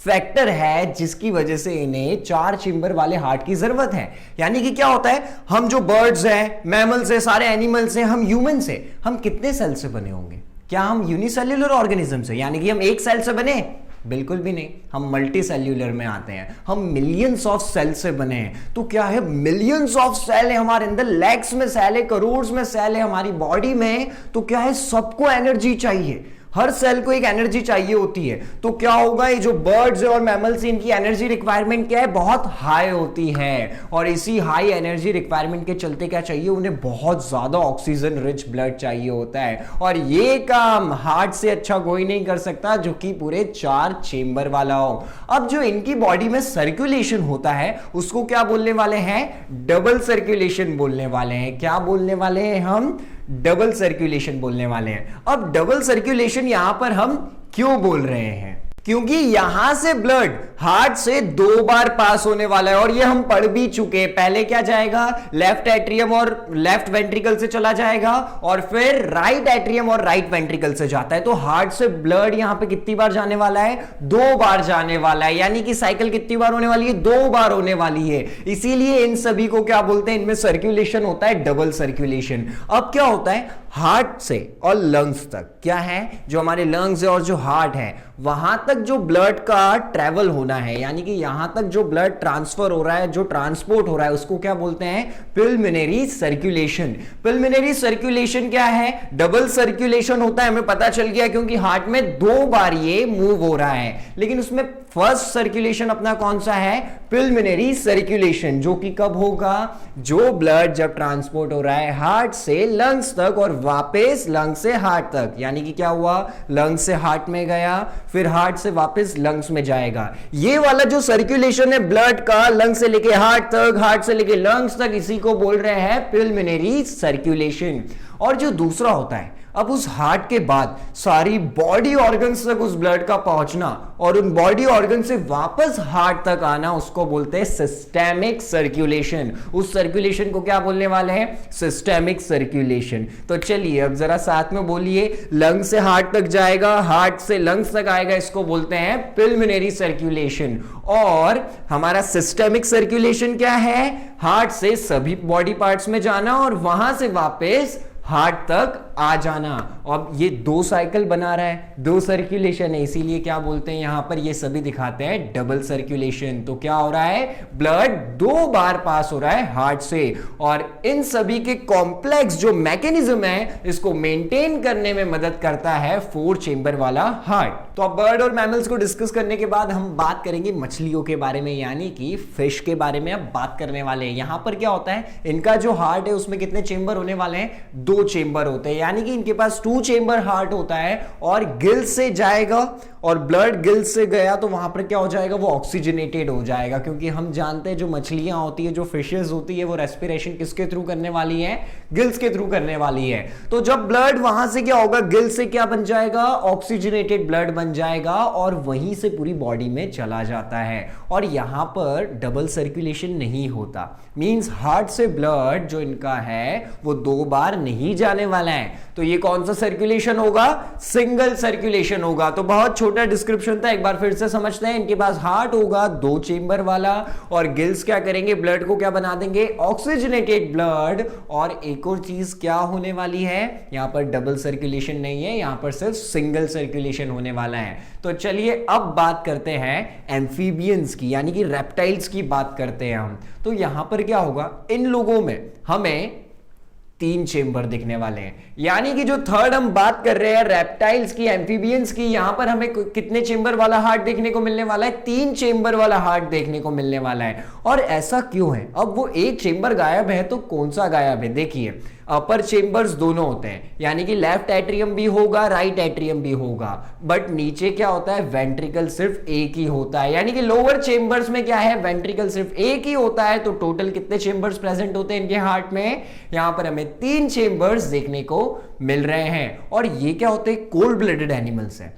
फैक्टर है जिसकी वजह से इन्हें 4 चेंबर वाले हार्ट की जरूरत है। यानी कि क्या होता है, हम जो बर्ड्स हैं, मैमल्स हैं, सारे एनिमल्स हैं, हम ह्यूमंस हैं, हम कितने सेल से बने होंगे? क्या हम यूनिसेल्युलर ऑर्गेनिज्म से, यानी कि हम एक सेल से बने? बिल्कुल भी नहीं, हम मल्टी सेल्यूलर में आते हैं, हम मिलियंस ऑफ सेल से बने हैं। तो क्या है, मिलियंस ऑफ सेल है हमारे अंदर, लैक्स में सेल है, करोड़ में सेल है हमारी बॉडी में। तो क्या है, सबको एनर्जी चाहिए, हर सेल को एक एनर्जी चाहिए होती है। तो क्या होगा, ये जो बर्ड्स और मैमल्स, इनकी एनर्जी रिक्वायरमेंट क्या है, बहुत हाई होती है। और इसी हाई एनर्जी रिक्वायरमेंट के चलते क्या चाहिए उन्हें, बहुत ज्यादा ऑक्सीजन रिच ब्लड चाहिए होता है। और ये काम हार्ट से अच्छा कोई नहीं कर सकता जो कि पूरे 4 चेंबर वाला हो। अब जो इनकी बॉडी में सर्कुलेशन होता है उसको क्या बोलने वाले हैं, डबल सर्कुलेशन बोलने वाले हैं। क्या बोलने वाले हैं हम, डबल सर्कुलेशन बोलने वाले हैं। अब डबल सर्कुलेशन यहां पर हम क्यों बोल रहे हैं, क्योंकि यहां से ब्लड हार्ट से 2 बार पास होने वाला है। और ये हम पढ़ भी चुके हैं, पहले क्या जाएगा, लेफ्ट एट्रियम और लेफ्ट वेंट्रिकल से चला जाएगा, और फिर राइट एट्रियम और राइट वेंट्रिकल से जाता है। तो हार्ट से ब्लड यहां पे कितनी बार जाने वाला है, 2 बार जाने वाला है। यानी कि साइकिल कितनी बार होने वाली है, 2 बार होने वाली है। इसीलिए इन सभी को क्या बोलते हैं, इनमें सर्कुलेशन होता है डबल सर्कुलेशन। अब क्या होता है, हार्ट से और लंग्स तक क्या है, जो हमारे लंग्स है और जो हार्ट है, वहां तक जो ब्लड का ट्रेवल होना है, यानी कि यहां तक जो ब्लड ट्रांसफर हो रहा है, जो ट्रांसपोर्ट हो रहा है, उसको क्या बोलते हैं, पिल्मोनरी सर्कुलेशन। पिल्मोनरी सर्कुलेशन क्या है, डबल सर्कुलेशन होता है, हमें पता चल गया, क्योंकि हार्ट में 2 बार ये मूव हो रहा है। लेकिन उसमें फर्स्ट सर्कुलेशन अपना कौन सा है, पिल्मोनरी सर्कुलेशन, जो कि कब होगा, जो ब्लड जब ट्रांसपोर्ट हो रहा है हार्ट से लंग्स तक और वापस लंग्स से हार्ट तक। यानी कि क्या हुआ, लंग्स से हार्ट में गया, फिर हार्ट से वापस लंग्स में जाएगा। ये वाला जो सर्कुलेशन है ब्लड का, लंग्स से लेके हार्ट तक, हार्ट से लेके लंग्स तक, इसी को बोल रहे हैं पिल्मोनरी सर्कुलेशन। और जो दूसरा होता है, अब उस हार्ट के बाद सारी बॉडी ऑर्गन्स तक उस ब्लड का पहुंचना और उन बॉडी ऑर्गन से वापस हार्ट तक आना, उसको बोलते हैं सिस्टेमिक सर्कुलेशन। उस सर्कुलेशन को क्या बोलने वाले हैं, सिस्टेमिक सर्कुलेशन। तो चलिए अब जरा साथ में बोलिए, लंग से हार्ट तक जाएगा, हार्ट से लंग्स तक आएगा, इसको बोलते हैं पिल्मोनरी सर्कुलेशन। और हमारा सिस्टेमिक सर्कुलेशन क्या है, हार्ट से सभी बॉडी पार्ट्स में जाना और वहां से वापस हार्ट तक आ जाना। अब ये 2 साइकिल बना रहा है, 2 सर्कुलेशन है, इसीलिए क्या बोलते हैं यहां पर, ये सभी दिखाते हैं डबल सर्कुलेशन। तो क्या हो रहा है, ब्लड 2 बार पास हो रहा है हार्ट से। और इन सभी के कॉम्प्लेक्स जो मैकेनिज्म है, इसको मेंटेन करने में मदद करता है 4 चेंबर वाला हार्ट। तो अब बर्ड और मैमल्स को डिस्कस करने के बाद हम बात करेंगे मछलियों के बारे में, यानी कि फिश के बारे में अब बात करने वाले हैं। यहां पर क्या होता है, इनका जो हार्ट है उसमें कितने चेंबर होने वाले हैं, 2 चेंबर होते हैं। यानी कि इनके पास 2 चेंबर हार्ट होता है और गिल से जाएगा, और ब्लड गिल से गया तो वहां पर क्या हो जाएगा, वो ऑक्सीजनेटेड हो जाएगा। क्योंकि हम जानते हैं जो मछलियां होती है, जो फिशेस होती है, वो रेस्पिरेशन किसके थ्रू करने वाली है, गिल्स के थ्रू करने वाली है। तो जब ब्लड वहां से क्या होगा, गिल से क्या बन जाएगा, ऑक्सीजनेटेड ब्लड बन जाएगा और वहीं से पूरी बॉडी में चला जाता है। और यहां पर डबल सर्कुलेशन नहीं होता, मींस हार्ट से ब्लड जो इनका है वो 2 बार नहीं जाने वाला है। तो ये कौन सा सर्कुलेशन होगा, सिंगल सर्कुलेशन होगा। तो बहुत छोटा डिस्क्रिप्शन था, एक बार फिर से समझते हैं। इनके पास हार्ट होगा 2 चेंबर वाला, और गिल्स क्या करेंगे, ब्लड को क्या बना देंगे, ऑक्सीजनेटेड ब्लड। और एक और चीज क्या होने वाली है, यहां पर डबल सर्कुलेशन नहीं है, यहां पर सिर्फ सिंगल सर्कुलेशन होने वाला है। तो चलिए अब बात करते हैं एम्फीबियंस की, यानी कि रेप्टाइल्स की बात करते हैं हम। तो यहां पर क्या होगा, इन लोगों में हमें 3 चेंबर दिखने वाले हैं। यानी कि जो थर्ड हम बात कर रहे हैं रेप्टाइल्स की, एम्फीबियंस की, यहां पर हमें कितने चेंबर वाला हार्ट देखने को मिलने वाला है, 3 चेंबर वाला हार्ट देखने को मिलने वाला है। और ऐसा क्यों है, अब वो एक चेंबर गायब है तो कौन सा गायब है, देखिए अपर चेंबर्स दोनों होते हैं, यानी कि लेफ्ट एट्रियम भी होगा, राइट एट्रियम भी होगा, बट नीचे क्या होता है, वेंट्रिकल सिर्फ एक ही होता है। यानी कि लोअर चेंबर्स में क्या है, वेंट्रिकल सिर्फ एक ही होता है। तो टोटल कितने चेंबर्स प्रेजेंट होते हैं इनके हार्ट में, यहां पर हमें 3 चेंबर्स देखने को मिल रहे हैं। और ये क्या होते हैं, कोल्ड ब्लडेड एनिमल्स हैं।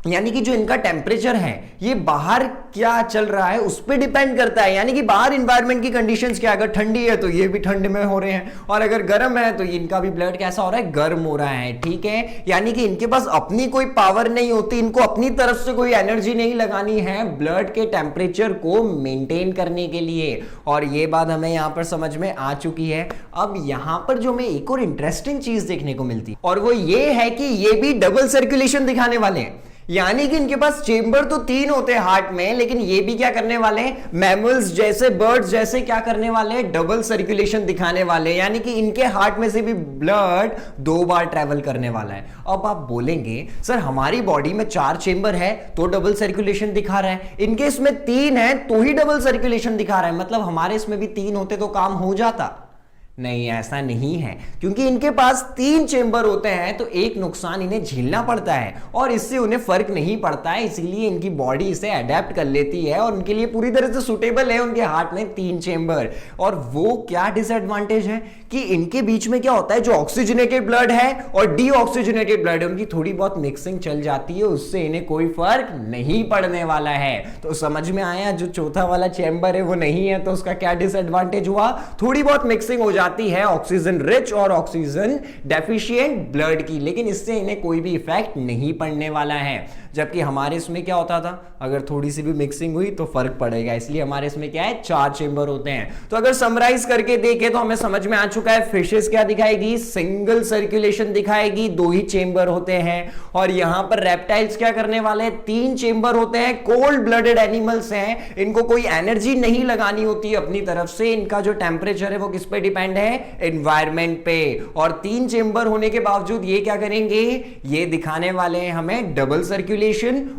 यानी कि जो इनका टेम्परेचर है ये बाहर क्या चल रहा है उस पर डिपेंड करता है। यानी कि बाहर इन्वायरमेंट की कंडीशंस क्या, अगर ठंडी है तो ये भी ठंड में हो रहे हैं, और अगर गर्म है तो इनका भी ब्लड कैसा हो रहा है, गर्म हो रहा है। ठीक है, यानी कि इनके पास अपनी कोई पावर नहीं होती, इनको अपनी तरफ से कोई एनर्जी नहीं लगानी है ब्लड के टेम्परेचर को मेंटेन करने के लिए। और ये बात हमें यहां पर समझ में आ चुकी है। अब यहां पर जो हमें एक और इंटरेस्टिंग चीज देखने को मिलती और वो ये है कि ये भी डबल सर्कुलेशन दिखाने वाले हैं। यानी कि इनके पास चेंबर तो 3 होते हैं हार्ट में, लेकिन ये भी क्या करने वाले हैं, मैमल्स जैसे, बर्ड्स जैसे क्या करने वाले हैं, डबल सर्कुलेशन दिखाने वाले हैं। यानी कि इनके हार्ट में से भी ब्लड 2 बार ट्रेवल करने वाला है। अब आप बोलेंगे सर हमारी बॉडी में 4 चेंबर है तो डबल सर्कुलेशन दिखा रहा है, इनके इसमें 3 है तो ही डबल सर्कुलेशन दिखा रहा है, मतलब हमारे इसमें भी 3 होते तो काम हो जाता। नहीं, ऐसा नहीं है, क्योंकि इनके पास 3 चेंबर होते हैं तो एक नुकसान इन्हें झेलना पड़ता है और इससे उन्हें फर्क नहीं पड़ता है, इसीलिए इनकी बॉडी इसे अडेप्ट कर लेती है और उनके लिए पूरी तरह से सुटेबल है उनके हार्ट में 3 चेंबर। और वो क्या डिसएडवांटेज है कि इनके बीच में क्या होता है, जो ऑक्सीजनेटेड ब्लड है और डीऑक्सीजनेटेड ब्लड है उनकी थोड़ी बहुत मिक्सिंग चल जाती है, उससे इन्हें कोई फर्क नहीं पड़ने वाला है। तो समझ में आया, जो चौथा वाला चेंबर है वो नहीं है तो उसका क्या डिसएडवांटेज हुआ, थोड़ी बहुत मिक्सिंग हो जाती है ऑक्सीजन रिच और ऑक्सीजन डेफिशिएंट ब्लड की, लेकिन इससे इन्हें कोई भी इफेक्ट नहीं पड़ने वाला है। जबकि हमारे इसमें क्या होता था, अगर थोड़ी सी भी मिक्सिंग हुई तो फर्क पड़ेगा, इसलिए हमारे इसमें क्या है, 4 चेंबर होते हैं। तो अगर समराइज करके देखें तो हमें समझ में आ चुका है, फिशेस क्या दिखाएगी, सिंगल सर्कुलेशन दिखाएगी, 2 ही चेंबर होते हैं। और यहां पर रेप्टाइल्स क्या करने वाले हैं, 3 चेंबर होते हैं, कोल्ड ब्लडेड एनिमल्स हैं, इनको कोई एनर्जी नहीं लगानी होती अपनी तरफ से, इनका जो टेम्परेचर है वो किस पे डिपेंड है, एनवायरमेंट पे। और 3 चेंबर होने के बावजूद ये क्या करेंगे, ये दिखाने वाले हैं हमें डबल सर्कुलेशन,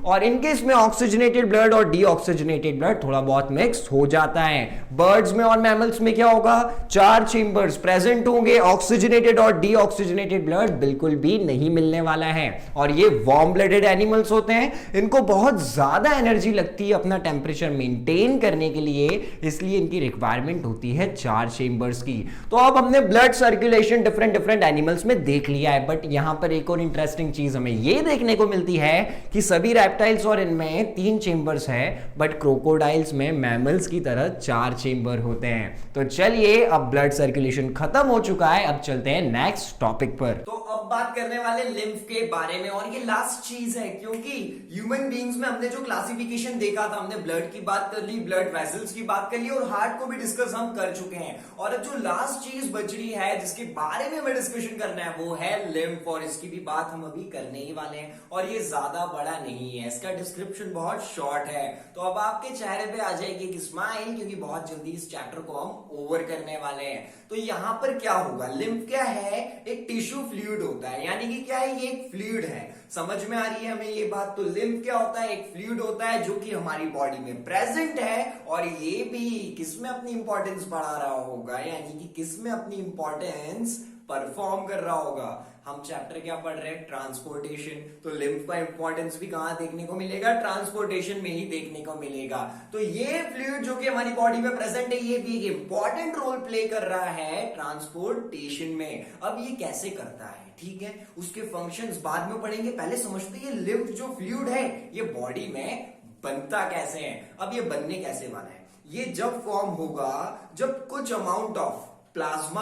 और इनके इसमें ऑक्सीजनेटेड ब्लड और डीऑक्सीजनेटेड ब्लड थोड़ा बहुत मिक्स हो जाता है। बर्ड्स में और मैमल्स में क्या होगा, 4 चेंबर्स प्रेजेंट होंगे, ऑक्सीजनेटेड और डीऑक्सीजनेटेड ब्लड बिल्कुल भी नहीं मिलने वाला है। और ये वार्म ब्लडेड एनिमल्स होते हैं, इनको बहुत ज्यादा एनर्जी लगती है अपना टेम्परेचर मेंटेन करने के लिए, इसलिए इनकी रिक्वायरमेंट होती है 4 चेंबर्स की। तो अब हमने blood circulation different different animals में देख लिया है, बट यहां पर एक और इंटरेस्टिंग चीज हमें यह देखने को मिलती है कि सभी रेप्टाइल्स और इनमें 3 चेंबर्स है, बट क्रोकोडाइल्स में मैमल्स की तरह 4 चेंबर होते हैं। तो चलिए, अब ब्लड सर्कुलेशन खत्म हो चुका है, अब चलते हैं नेक्स्ट टॉपिक पर। तो अब बात करने वाले लिम्फ के बारे में, और ये लास्ट चीज है, क्योंकि ह्यूमन बीइंग्स में हमने जो क्लासिफिकेशन देखा था, हमने ब्लड की बात कर ली, ब्लड वेसल्स की बात कर ली और हार्ट को भी डिस्कस हम कर चुके हैं। और अब जो लास्ट चीज बच रही है जिसके बारे में हमें डिस्कशन करना है वो है लिम्फ, और इसकी भी बात हम अभी करने ही वाले हैं। और ये ज्यादा बड़ा नहीं है, इसका डिस्क्रिप्शन बहुत शॉर्ट है, तो अब आपके चेहरे पे आ जाएगी एक स्माइल, क्योंकि बहुत जल्दी इस चैप्टर को हम ओवर करने वाले हैं। तो यहां पर क्या होगा, लिम्फ क्या है, एक टिश्यू फ्लूइड होता है, यानी कि क्या है, ये एक फ्लूइड है। समझ में आ रही है हमें ये बात। तो लिम्फ क्या होता है, एक फ्लूइड होता है जो कि हमारी बॉडी में प्रेजेंट है, और ये भी किसमें अपनी इंपॉर्टेंस बढ़ा रहा होगा, यानी कि किसमें अपनी इंपॉर्टेंस परफॉर्म कर रहा होगा। हम चैप्टर क्या पढ़ रहे हैं, ट्रांसपोर्टेशन। तो लिम्फ का इंपॉर्टेंस भी कहां देखने को मिलेगा, ट्रांसपोर्टेशन में ही देखने को मिलेगा। तो ये फ्लूइड जो कि हमारी बॉडी में प्रेजेंट है, ये भी एक इंपॉर्टेंट रोल प्ले कर रहा है ट्रांसपोर्टेशन में। अब ये कैसे करता है, ठीक है, उसके फंक्शंस बाद में पढ़ेंगे, पहले समझते हैं लिम्फ जो फ्लूइड है ये बॉडी में बनता कैसे है। अब ये बनने कैसे वाला है, ये जब फॉर्म होगा जब कुछ अमाउंट ऑफ प्लाज्मा,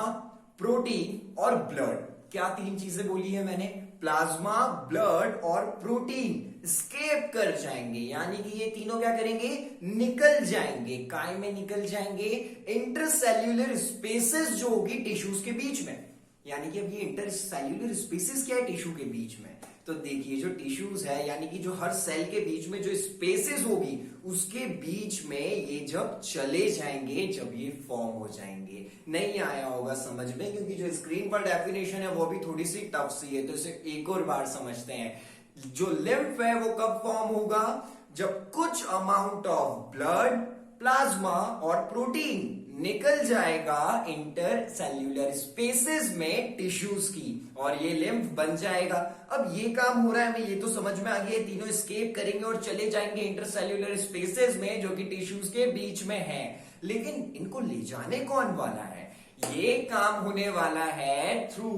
प्रोटीन और ब्लड, क्या 3 चीजें बोली है मैंने, प्लाज्मा, ब्लड और प्रोटीन स्केप कर जाएंगे, यानी कि ये तीनों क्या करेंगे, निकल जाएंगे। काय में निकल जाएंगे, इंटरसेल्यूलर स्पेसेस जो होगी टिश्यूज के बीच में। यानी कि अब ये इंटरसेल्यूलर स्पेसेस क्या है टिश्यू के बीच में, तो देखिए जो टिश्यूज है, यानी कि जो हर सेल के बीच में जो स्पेसेस होगी उसके बीच में ये जब चले जाएंगे, जब ये फॉर्म हो जाएंगे। नहीं आया होगा समझ में, क्योंकि जो स्क्रीन पर डेफिनेशन है वो भी थोड़ी सी टफ सी है, तो इसे एक और बार समझते हैं। जो लिम्फ है वो कब फॉर्म होगा, जब कुछ अमाउंट ऑफ ब्लड, प्लाज्मा और प्रोटीन निकल जाएगा इंटरसेल्यूलर स्पेसेस में टिश्यूज की, और ये लिम्फ बन जाएगा। अब ये काम हो रहा है हमें, ये तो समझ में आ गया, तीनों स्केप करेंगे और चले जाएंगे इंटरसेल्यूलर स्पेसेस में जो कि टिश्यूज के बीच में है। लेकिन इनको ले जाने कौन वाला है, ये काम होने वाला है through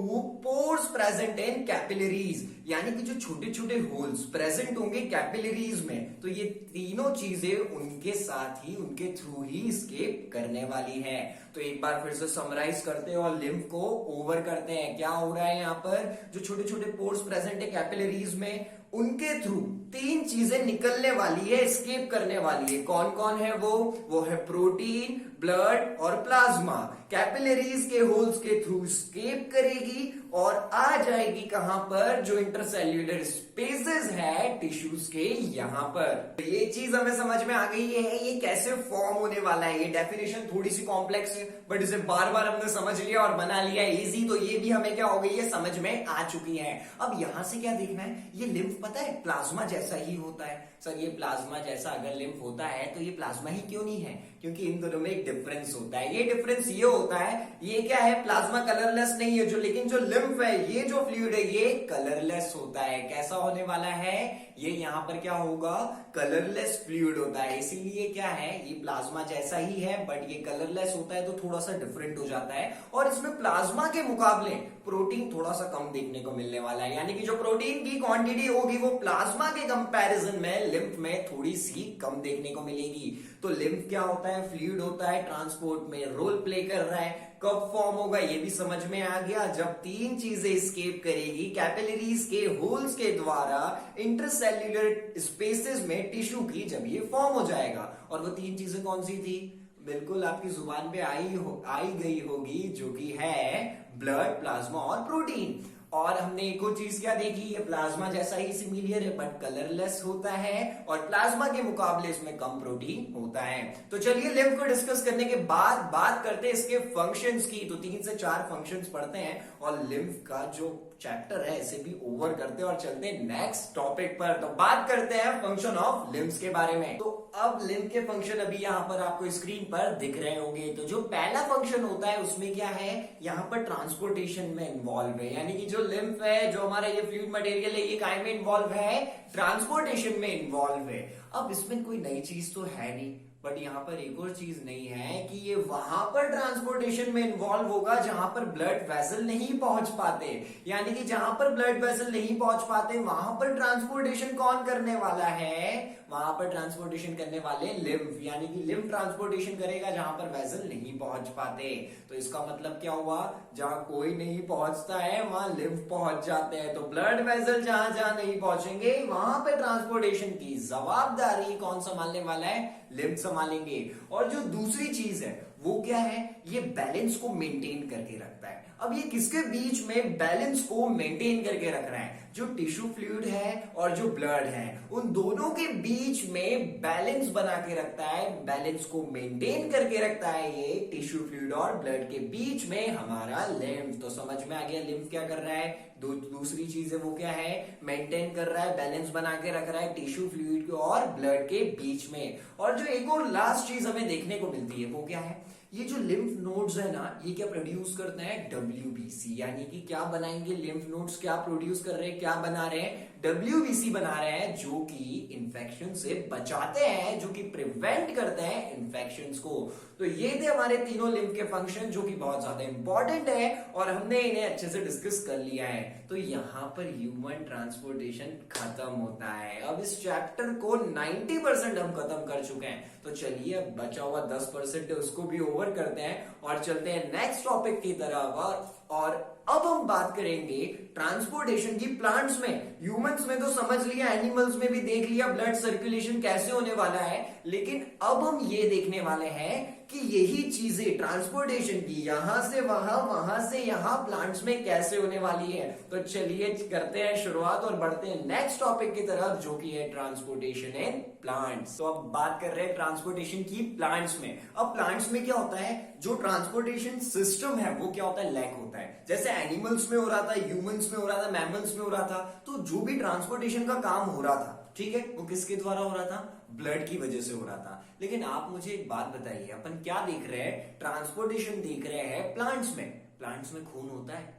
pores present in capillaries, यानी कि जो छोटे छोटे होल्स प्रेजेंट होंगे कैपिलरीज में, तो ये तीनों चीजें उनके साथ ही, उनके थ्रू ही स्केप करने वाली है। तो एक बार फिर से समराइज करते हैं और लिम्फ को ओवर करते हैं। क्या हो रहा है यहाँ पर, जो छोटे छोटे पोर्स प्रेजेंट है कैपिलरीज में, उनके थ्रू तीन चीजें निकलने वाली है, एस्केप करने वाली है। कौन कौन है वो है प्रोटीन, ब्लड और प्लाज्मा। कैपिलरीज के होल्स के थ्रू स्केप करेगी और आ जाएगी कहां पर, जो इंटरसेल्यूलर स्पेसेस है टिश्यूज के यहां पर। तो ये चीज हमें समझ में आ गई है, ये कैसे फॉर्म होने वाला है। ये डेफिनेशन थोड़ी सी कॉम्प्लेक्स है, बट इसे बार बार हमने समझ लिया और बना लिया इजी, तो ये भी हमें क्या हो गई है, समझ में आ चुकी है। अब यहां से क्या देखना है, ये लिम्फ पता है प्लाज्मा जैसा ही होता है। सर ये प्लाज्मा जैसा अगर लिम्फ होता है तो ये प्लाज्मा ही क्यों नहीं है, क्योंकि इन दोनों में एक डिफरेंस होता है। ये डिफरेंस ये होता है, ये क्या है, प्लाज्मा कलरलेस नहीं है, जो लेकिन जो लिम्फ है, ये जो फ्लूइड है, ये कलरलेस होता है। कैसा होने वाला है, ये यहां पर क्या होगा, कलरलेस फ्लूइड होता है। इसीलिए क्या है, ये प्लाज्मा जैसा ही है बट ये कलरलेस होता है, तो थोड़ा सा डिफरेंट हो जाता है। और इसमें प्लाज्मा के मुकाबले प्रोटीन थोड़ा सा कम देखने को मिलने वाला है, यानी कि जो प्रोटीन की क्वांटिटी होगी वो प्लाज्मा के कंपैरिजन में लिम्फ में थोड़ी सी कम देखने को मिलेगी। तो लिम्फ क्या होता है, फ्लूइड होता है, ट्रांसपोर्ट में रोल प्ले कर रहा है। कब फॉर्म होगा ये भी समझ में आ गया, जब तीन चीजें स्केप करेगी कैपिलरीज के होल्स के द्वारा इंटरसेल्यूलर स्पेसेस में टिश्यू की, जब ये फॉर्म हो जाएगा। और वो तीन चीजें कौन सी थी, बिल्कुल आपकी जुबान पे आई गई होगी, जो कि है ब्लड, प्लाज्मा और प्रोटीन। और हमने एक और चीज क्या देखी, ये प्लाज्मा जैसा ही सिमिलियर है बट कलरलेस होता है, और प्लाज्मा के मुकाबले इसमें कम प्रोटीन होता है। तो चलिए लिम्फ को डिस्कस करने के बाद बात करते हैं इसके फंक्शंस की। तो 3 से 4 फंक्शंस पढ़ते हैं और लिम्फ का जो चैप्टर है इसे भी ओवर करते हैं और चलते हैं नेक्स्ट टॉपिक पर। तो बात करते हैं फंक्शन ऑफ लिम्फ्स के बारे में। तो अब लिम्फ के फंक्शन अभी यहां पर आपको स्क्रीन पर दिख रहे होंगे। तो जो पहला फंक्शन होता है उसमें क्या है, यहां पर ट्रांसपोर्टेशन में इन्वॉल्व है, यानी कि जो लिम्फ है, जो हमारा ये फ्लूइड मटेरियल है, ये काय में इन्वॉल्व है, ट्रांसपोर्टेशन में इन्वॉल्व है। अब इसमें कोई नई चीज तो है नहीं, बट यहां पर एक और चीज नहीं है कि ये वहां पर ट्रांसपोर्टेशन में इन्वॉल्व होगा जहां पर ब्लड वेसल नहीं पहुंच पाते, यानी कि जहां पर ब्लड वेसल नहीं पहुंच पाते वहां पर ट्रांसपोर्टेशन कौन करने वाला है, वहां पर ट्रांसपोर्टेशन करने वाले लिम्फ, यानी कि लिम्फ ट्रांसपोर्टेशन करेगा जहां पर वेसल नहीं पहुंच पाते। तो इसका मतलब क्या हुआ, जहां कोई नहीं पहुंचता है वहां लिम्फ पहुंच जाते हैं। तो ब्लड वेसल जहां जहां नहीं पहुंचेंगे वहां पे ट्रांसपोर्टेशन की जवाबदारी कौन संभालने वाला है, लिम्फ संभालेंगे। और जो दूसरी चीज है वो क्या है, ये बैलेंस को मेंटेन करके रखता है। अब ये किसके बीच में बैलेंस को मेंटेन करके रख रहा है, जो टिश्यू फ्लूइड है और जो ब्लड है, उन दोनों के बीच में बैलेंस बना के रखता है, बैलेंस को मेंटेन करके रखता है ये टिश्यू फ्लूइड और ब्लड के बीच में हमारा लिम्फ। तो समझ में आ गया लिम्फ क्या कर रहा है, दूसरी चीज है वो क्या है, मेंटेन कर रहा है, बैलेंस बना के रख रहा है टिश्यू फ्लूइड और ब्लड के बीच में। और जो एक और लास्ट चीज हमें देखने को मिलती है वो क्या है, ये जो लिम्फ नोड्स है ना, ये क्या प्रोड्यूस करते हैं, WBC, यानी कि क्या बनाएंगे, लिम्फ नोड्स क्या प्रोड्यूस कर रहे हैं, क्या बना रहे हैं, WBC बना रहे हैं, जो कि इन्फेक्शन से बचाते हैं, जो कि प्रिवेंट करते हैं इन्फेक्शंस को। तो ये थे हमारे तीनों लिम्फ के फंक्शन, जो कि बहुत ज्यादा इंपॉर्टेंट है और हमने इन्हें अच्छे से डिस्कस कर लिया है। तो यहां पर ह्यूमन ट्रांसपोर्टेशन खत्म होता है। अब इस चैप्टर को 90% हम खत्म कर चुके हैं। तो चलिए बचा हुआ 10% है उसको भी ओवर करते हैं और चलते हैं नेक्स्ट टॉपिक की तरफ। और अब हम बात करेंगे ट्रांसपोर्टेशन की प्लांट्स में। ह्यूमंस में तो समझ लिया, एनिमल्स में भी देख लिया ब्लड सर्कुलेशन कैसे होने वाला है, लेकिन अब हम ये देखने वाले हैं कि यही चीजें ट्रांसपोर्टेशन की यहां से वहां, वहां से यहां प्लांट्स में कैसे होने वाली है। तो चलिए करते हैं शुरुआत और बढ़ते हैं नेक्स्ट टॉपिक की तरफ, जो कि है ट्रांसपोर्टेशन इन प्लांट्स। तो अब बात कर रहे हैं ट्रांसपोर्टेशन की प्लांट्स में। अब प्लांट्स में क्या होता है, जो ट्रांसपोर्टेशन सिस्टम है वो क्या होता है, लैक होता है। जैसे एनिमल्स में हो रहा था, ह्यूमंस में हो रहा था, मैमल्स में हो रहा था, तो जो भी ट्रांसपोर्टेशन का काम हो रहा था, ठीक है, वो किसके द्वारा हो रहा था, ब्लड की वजह से हो रहा था। लेकिन आप मुझे एक बात बताइए, अपन क्या देख रहे हैं, ट्रांसपोर्टेशन देख रहे हैं प्लांट्स में। प्लांट्स में खून होता है,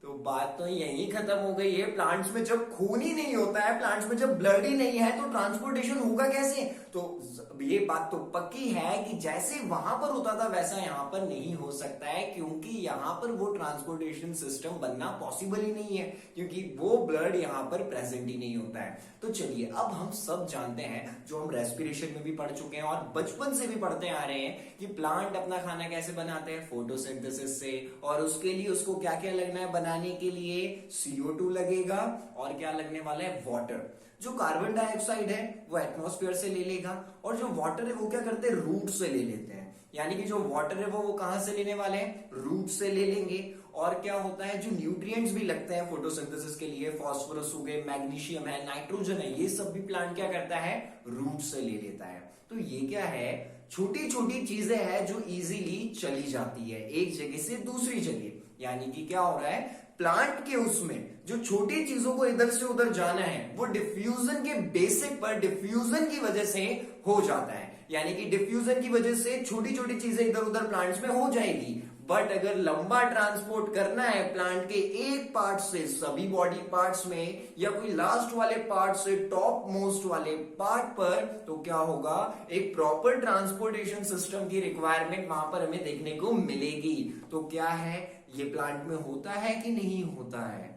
तो बात तो यही खत्म हो गई है। प्लांट्स में जब खून ही नहीं होता है, प्लांट्स में जब ब्लड ही नहीं है, तो ट्रांसपोर्टेशन होगा कैसे। तो ये बात तो पक्की है कि जैसे वहां पर होता था वैसा यहां पर नहीं हो सकता है, क्योंकि यहां पर वो ट्रांसपोर्टेशन सिस्टम बनना पॉसिबल ही नहीं है, क्योंकि वो ब्लड यहां पर प्रेजेंट ही नहीं होता है। तो चलिए, अब हम सब जानते हैं, जो हम रेस्पिरेशन में भी पढ़ चुके हैं और बचपन से भी पढ़ते आ रहे हैं, कि प्लांट अपना खाना कैसे बनाते हैं, फोटोसिंथेसिस से। और उसके लिए उसको क्या क्या लगना है बनाने के लिए, CO2 लगेगा, और क्या लगने वाला है, वाटर। जो कार्बन डाइऑक्साइड है वो एटमॉस्फेयर से ले लेगा, और जो वाटर है वो क्या करते हैं, रूट से ले लेते हैं। यानी कि जो वाटर है वो कहां से लेने वाले हैं, रूट से ले लेंगे। और क्या होता है, जो न्यूट्रिएंट्स भी लगते हैं फोटोसिंथेसिस के लिए, फास्फोरस हो गए, मैग्नीशियम है, नाइट्रोजन है, ये सब भी प्लांट क्या करता है, रूट से ले लेता है। तो ये क्या है, छोटी छोटी चीजें हैं जो इजीली चली जाती है एक जगह से दूसरी जगह। यानी कि क्या हो रहा है, प्लांट के उसमें जो छोटी चीजों को इधर से उधर जाना है वो डिफ्यूजन के बेसिक पर, डिफ्यूजन की वजह से हो जाता है। यानी कि डिफ्यूजन की वजह से छोटी छोटी चीजें इधर उधर प्लांट्स में हो जाएगी। बट अगर लंबा ट्रांसपोर्ट करना है प्लांट के एक पार्ट से सभी बॉडी पार्ट्स में, या कोई लास्ट वाले पार्ट से टॉप मोस्ट वाले पार्ट पर, तो क्या होगा, एक प्रॉपर ट्रांसपोर्टेशन सिस्टम की रिक्वायरमेंट वहां पर हमें देखने को मिलेगी। तो क्या है, ये प्लांट में होता है कि नहीं होता है?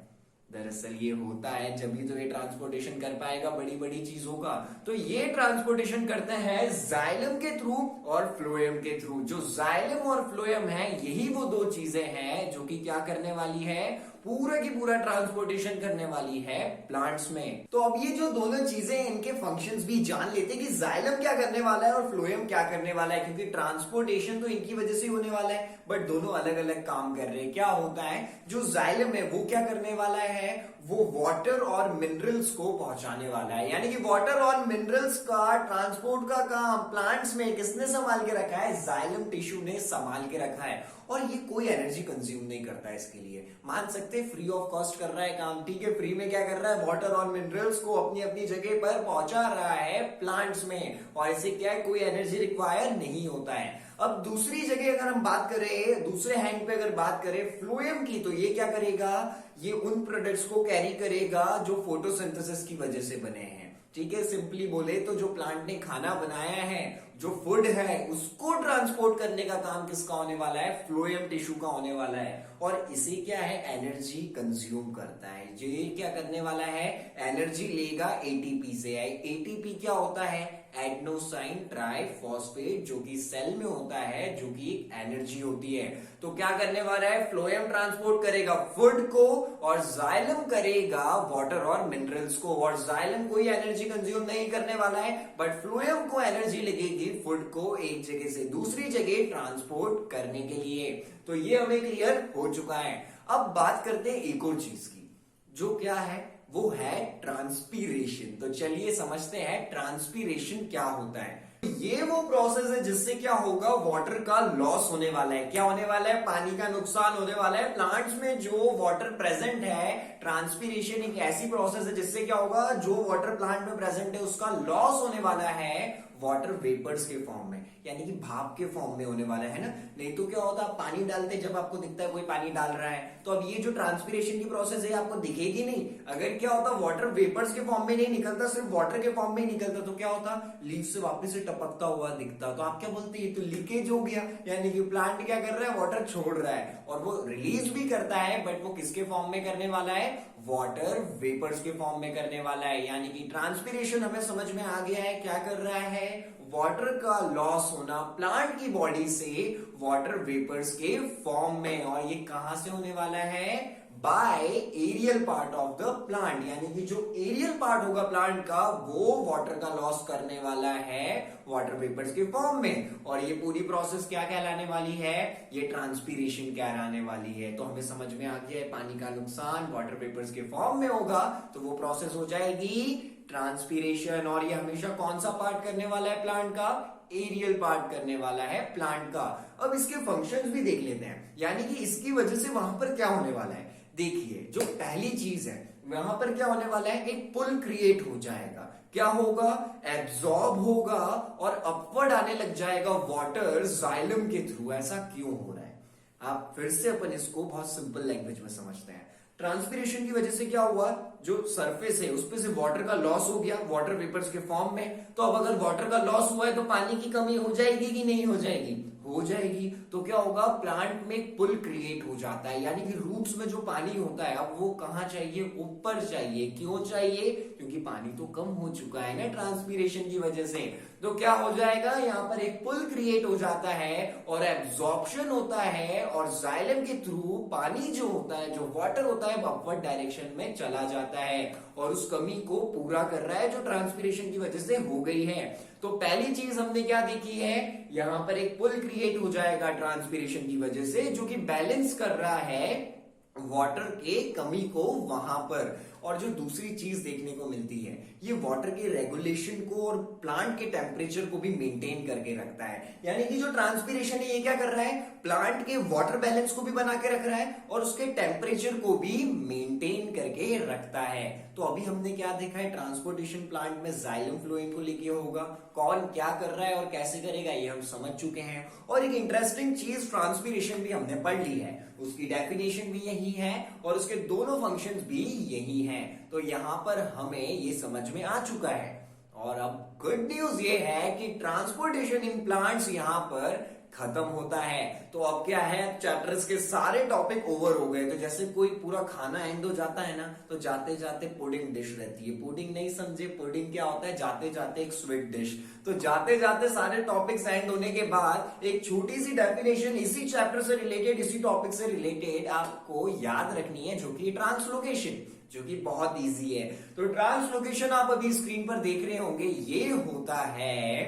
दरअसल ये होता है, जब भी तो ये ट्रांसपोर्टेशन कर पाएगा बड़ी बड़ी चीजों का। तो ये ट्रांसपोर्टेशन करते हैं जाइलम के थ्रू और फ्लोएम के थ्रू। जो जाइलम और फ्लोएम है, यही वो दो चीजें हैं जो कि क्या करने वाली है, पूरा की पूरा ट्रांसपोर्टेशन करने वाली है प्लांट्स में। तो अब ये जो दोनों चीजें, इनके फंक्शंस भी जान लेते हैं कि जाइलम क्या करने वाला है और फ्लोएम क्या करने वाला है, क्योंकि ट्रांसपोर्टेशन तो इनकी वजह से ही होने वाला है, बट दोनों अलग अलग काम कर रहे हैं। क्या होता है, जो जाइलम है वो क्या करने वाला है, वो वाटर और मिनरल्स को पहुंचाने वाला है। यानी कि वाटर और मिनरल्स का ट्रांसपोर्ट का काम प्लांट्स में किसने संभाल के रखा है, जाइलम टिश्यू ने संभाल के रखा है। और ये कोई एनर्जी कंज्यूम नहीं करता है इसके लिए, मान सकते फ्री ऑफ कॉस्ट कर रहा है काम। ठीक है, फ्री में क्या कर रहा है, वाटर और मिनरल्स को अपनी अपनी जगह पर पहुंचा रहा है प्लांट्स में, और इसे क्या है, कोई एनर्जी रिक्वायर नहीं होता है। अब दूसरी जगह अगर हम बात करें, दूसरे हैंड पे अगर बात करें फ्लोएम की, तो ये क्या करेगा, ये उन प्रोडक्ट्स को कैरी करेगा जो फोटोसिंथेसिस की वजह से बने हैं। ठीक है, सिंपली बोले तो जो प्लांट ने खाना बनाया है, जो फूड है, उसको ट्रांसपोर्ट करने का काम किसका होने वाला है, फ्लोएम टिश्यू का होने वाला है। और इसे क्या है, एनर्जी कंज्यूम करता है। ये क्या करने वाला है, एनर्जी लेगा एटीपी से। एटीपी क्या होता है, एडेनोसाइन ट्राइफॉस्फेट, जो कि सेल में होता है, जो कि एक एनर्जी होती है। तो क्या करने वाला है, फ्लोएम ट्रांसपोर्ट करेगा फूड को, और जाइलम करेगा वाटर और मिनरल्स को। और जाइलम कोई एनर्जी कंज्यूम नहीं करने वाला है, बट फ्लोएम को एनर्जी लगेगी फूड को एक जगह से दूसरी जगह ट्रांसपोर्ट करने के लिए। तो ये हमें क्लियर हो चुका है। अब बात करते हैं एक और चीज की, जो क्या है, वो है ट्रांसपीरेशन। तो चलिए समझते हैं ट्रांसपीरेशन क्या होता है। ये वो प्रोसेस है जिससे क्या होगा, वाटर का लॉस होने वाला है। क्या होने वाला है, पानी का नुकसान होने वाला है। प्लांट्स में जो वाटर प्रेजेंट है, ट्रांसपीरेशन एक ऐसी प्रोसेस है जिससे क्या होगा, जो वाटर प्लांट में प्रेजेंट है उसका लॉस होने वाला है वाटर वेपर्स के फॉर्म में, यानी कि भाप के फॉर्म में होने वाला है ना। नहीं तो क्या होता, आप पानी डालते, जब आपको दिखता है कोई पानी डाल रहा है, तो अब ये जो ट्रांसपीरेशन की प्रोसेस है आपको दिखेगी नहीं। अगर क्या होता, वाटर वेपर्स के फॉर्म में नहीं निकलता, सिर्फ वाटर के फॉर्म में ही निकलता, तो क्या होता, लीफ से वापस से टपकता हुआ दिखता। तो आप क्या बोलते हैं, ये तो लीकेज हो गया। यानी कि प्लांट क्या कर रहा है, वाटर छोड़ रहा है, और वो रिलीज भी करता है, बट वो किसके फॉर्म में करने वाला है, वाटर वेपर्स के फॉर्म में करने वाला है। यानी कि ट्रांसपीरेशन हमें समझ में आ गया है, क्या कर रहा है, वाटर का लॉस होना प्लांट की बॉडी से वाटर वेपर्स के फॉर्म में। और ये कहां से होने वाला है, by aerial part of the plant. यानी कि जो एरियल पार्ट होगा प्लांट का, वो वाटर का लॉस करने वाला है वाटर वेपर्स के फॉर्म में। और ये पूरी प्रोसेस क्या कहलाने वाली है, ये ट्रांसपीरेशन कहलाने वाली है। तो हमें समझ में आ गया है, पानी का नुकसान वाटर वेपर्स के फॉर्म में होगा, तो वो प्रोसेस हो जाएगी ट्रांसपीरेशन। और ये हमेशा कौन सा पार्ट करने वाला है प्लांट का, एरियल पार्ट करने वाला है प्लांट का। अब इसके फंक्शंस भी देख लेते हैं, यानी कि इसकी वजह से वहां पर क्या होने वाला है। देखिए, जो पहली चीज है, वहां पर क्या होने वाला है, एक पुल क्रिएट हो जाएगा। क्या होगा, एब्जॉर्ब होगा और अपवर्ड आने लग जाएगा वाटर जाइलम के थ्रू। ऐसा क्यों हो रहा है, आप फिर से अपन इसको बहुत सिंपल लैंग्वेज में समझते हैं। ट्रांसपीरेशन की वजह से क्या हुआ, जो सरफेस है उस पे से वाटर का लॉस हो गया वाटर वेपर्स के फॉर्म में। तो अब अगर वाटर का लॉस हुआ है तो पानी की कमी हो जाएगी कि नहीं हो जाएगी, हो जाएगी। तो क्या होगा, प्लांट में एक पुल क्रिएट हो जाता है, यानी कि रूट्स में जो पानी होता है अब वो कहां चाहिए, ऊपर चाहिए। क्यों चाहिए, क्योंकि पानी तो कम हो चुका है ना ट्रांसपीरेशन की वजह से। तो क्या हो जाएगा, यहां पर एक पुल क्रिएट हो जाता है और एब्जॉर्प्शन होता है, और जाइलम के थ्रू पानी जो होता है, जो वाटर होता है, वो अपवर्ड डायरेक्शन में चला जाता है और उस कमी को पूरा कर रहा है जो ट्रांसपीरेशन की वजह से हो गई है। तो पहली चीज हमने क्या देखी है, यहां पर एक पुल क्रिएट हो जाएगा ट्रांसपीरेशन की वजह से, जो कि बैलेंस कर रहा है वाटर के कमी को वहां पर। और जो दूसरी चीज देखने को मिलती है, ये वाटर के रेगुलेशन को और प्लांट के टेम्परेचर को भी मेंटेन करके रखता है। यानी कि जो ट्रांसपीरेशन है ये क्या कर रहा है, प्लांट के वाटर बैलेंस को भी बना के रख रहा है और उसके टेम्परेचर को भी मेंटेन करके रखता है। तो अभी हमने क्या देखा है, ट्रांसपोर्टेशन प्लांट में जाइलम फ्लोएम को लेके होगा, कौन क्या कर रहा है और कैसे करेगा ये हम समझ चुके हैं। और एक इंटरेस्टिंग चीज ट्रांसपीरेशन भी हमने पढ़ ली है, उसकी डेफिनेशन भी यही है और उसके दोनों फंक्शंस भी यही हैं। तो यहां पर हमें ये समझ में आ चुका है। और अब गुड न्यूज ये है कि ट्रांसपोर्टेशन इन प्लांट्स यहां पर खत्म होता है। तो अब क्या है, चैप्टर्स के सारे टॉपिक ओवर हो गए। तो जैसे कोई पूरा खाना एंड हो जाता है ना, तो जाते जाते पुडिंग डिश रहती है। पुडिंग नहीं समझे, पुडिंग क्या होता है, जाते जाते एक स्वीट डिश। तो जाते जाते सारे टॉपिक्स एंड होने के बाद एक छोटी सी डेफिनेशन इसी चैप्टर से रिलेटेड, इसी टॉपिक से रिलेटेड आपको याद रखनी है, जो कि ट्रांसलोकेशन, जो कि बहुत इजी है। तो ट्रांसलोकेशन आप अभी स्क्रीन पर देख रहे होंगे, ये होता है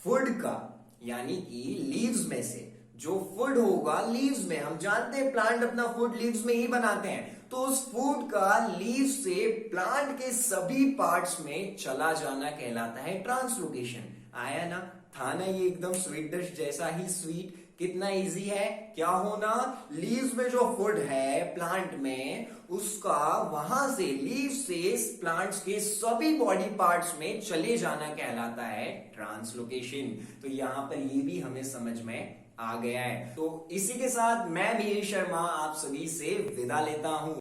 फूड का, यानी कि लीव्स में से जो फूड होगा, लीव्स में हम जानते हैं प्लांट अपना फूड लीव्स में ही बनाते हैं, तो उस फूड का लीव से प्लांट के सभी पार्ट्स में चला जाना कहलाता है ट्रांसलोकेशन। आया ना, था ना ये एकदम स्वीट डिश जैसा ही स्वीट, कितना इजी है। क्या होना, लीव्स में जो फूड है प्लांट में, उसका वहां से लीव से प्लांट्स के सभी बॉडी पार्ट्स में चले जाना कहलाता है ट्रांसलोकेशन। तो यहां पर ये भी हमें समझ में आ गया है। तो इसी के साथ मैं मीर शर्मा आप सभी से विदा लेता हूं।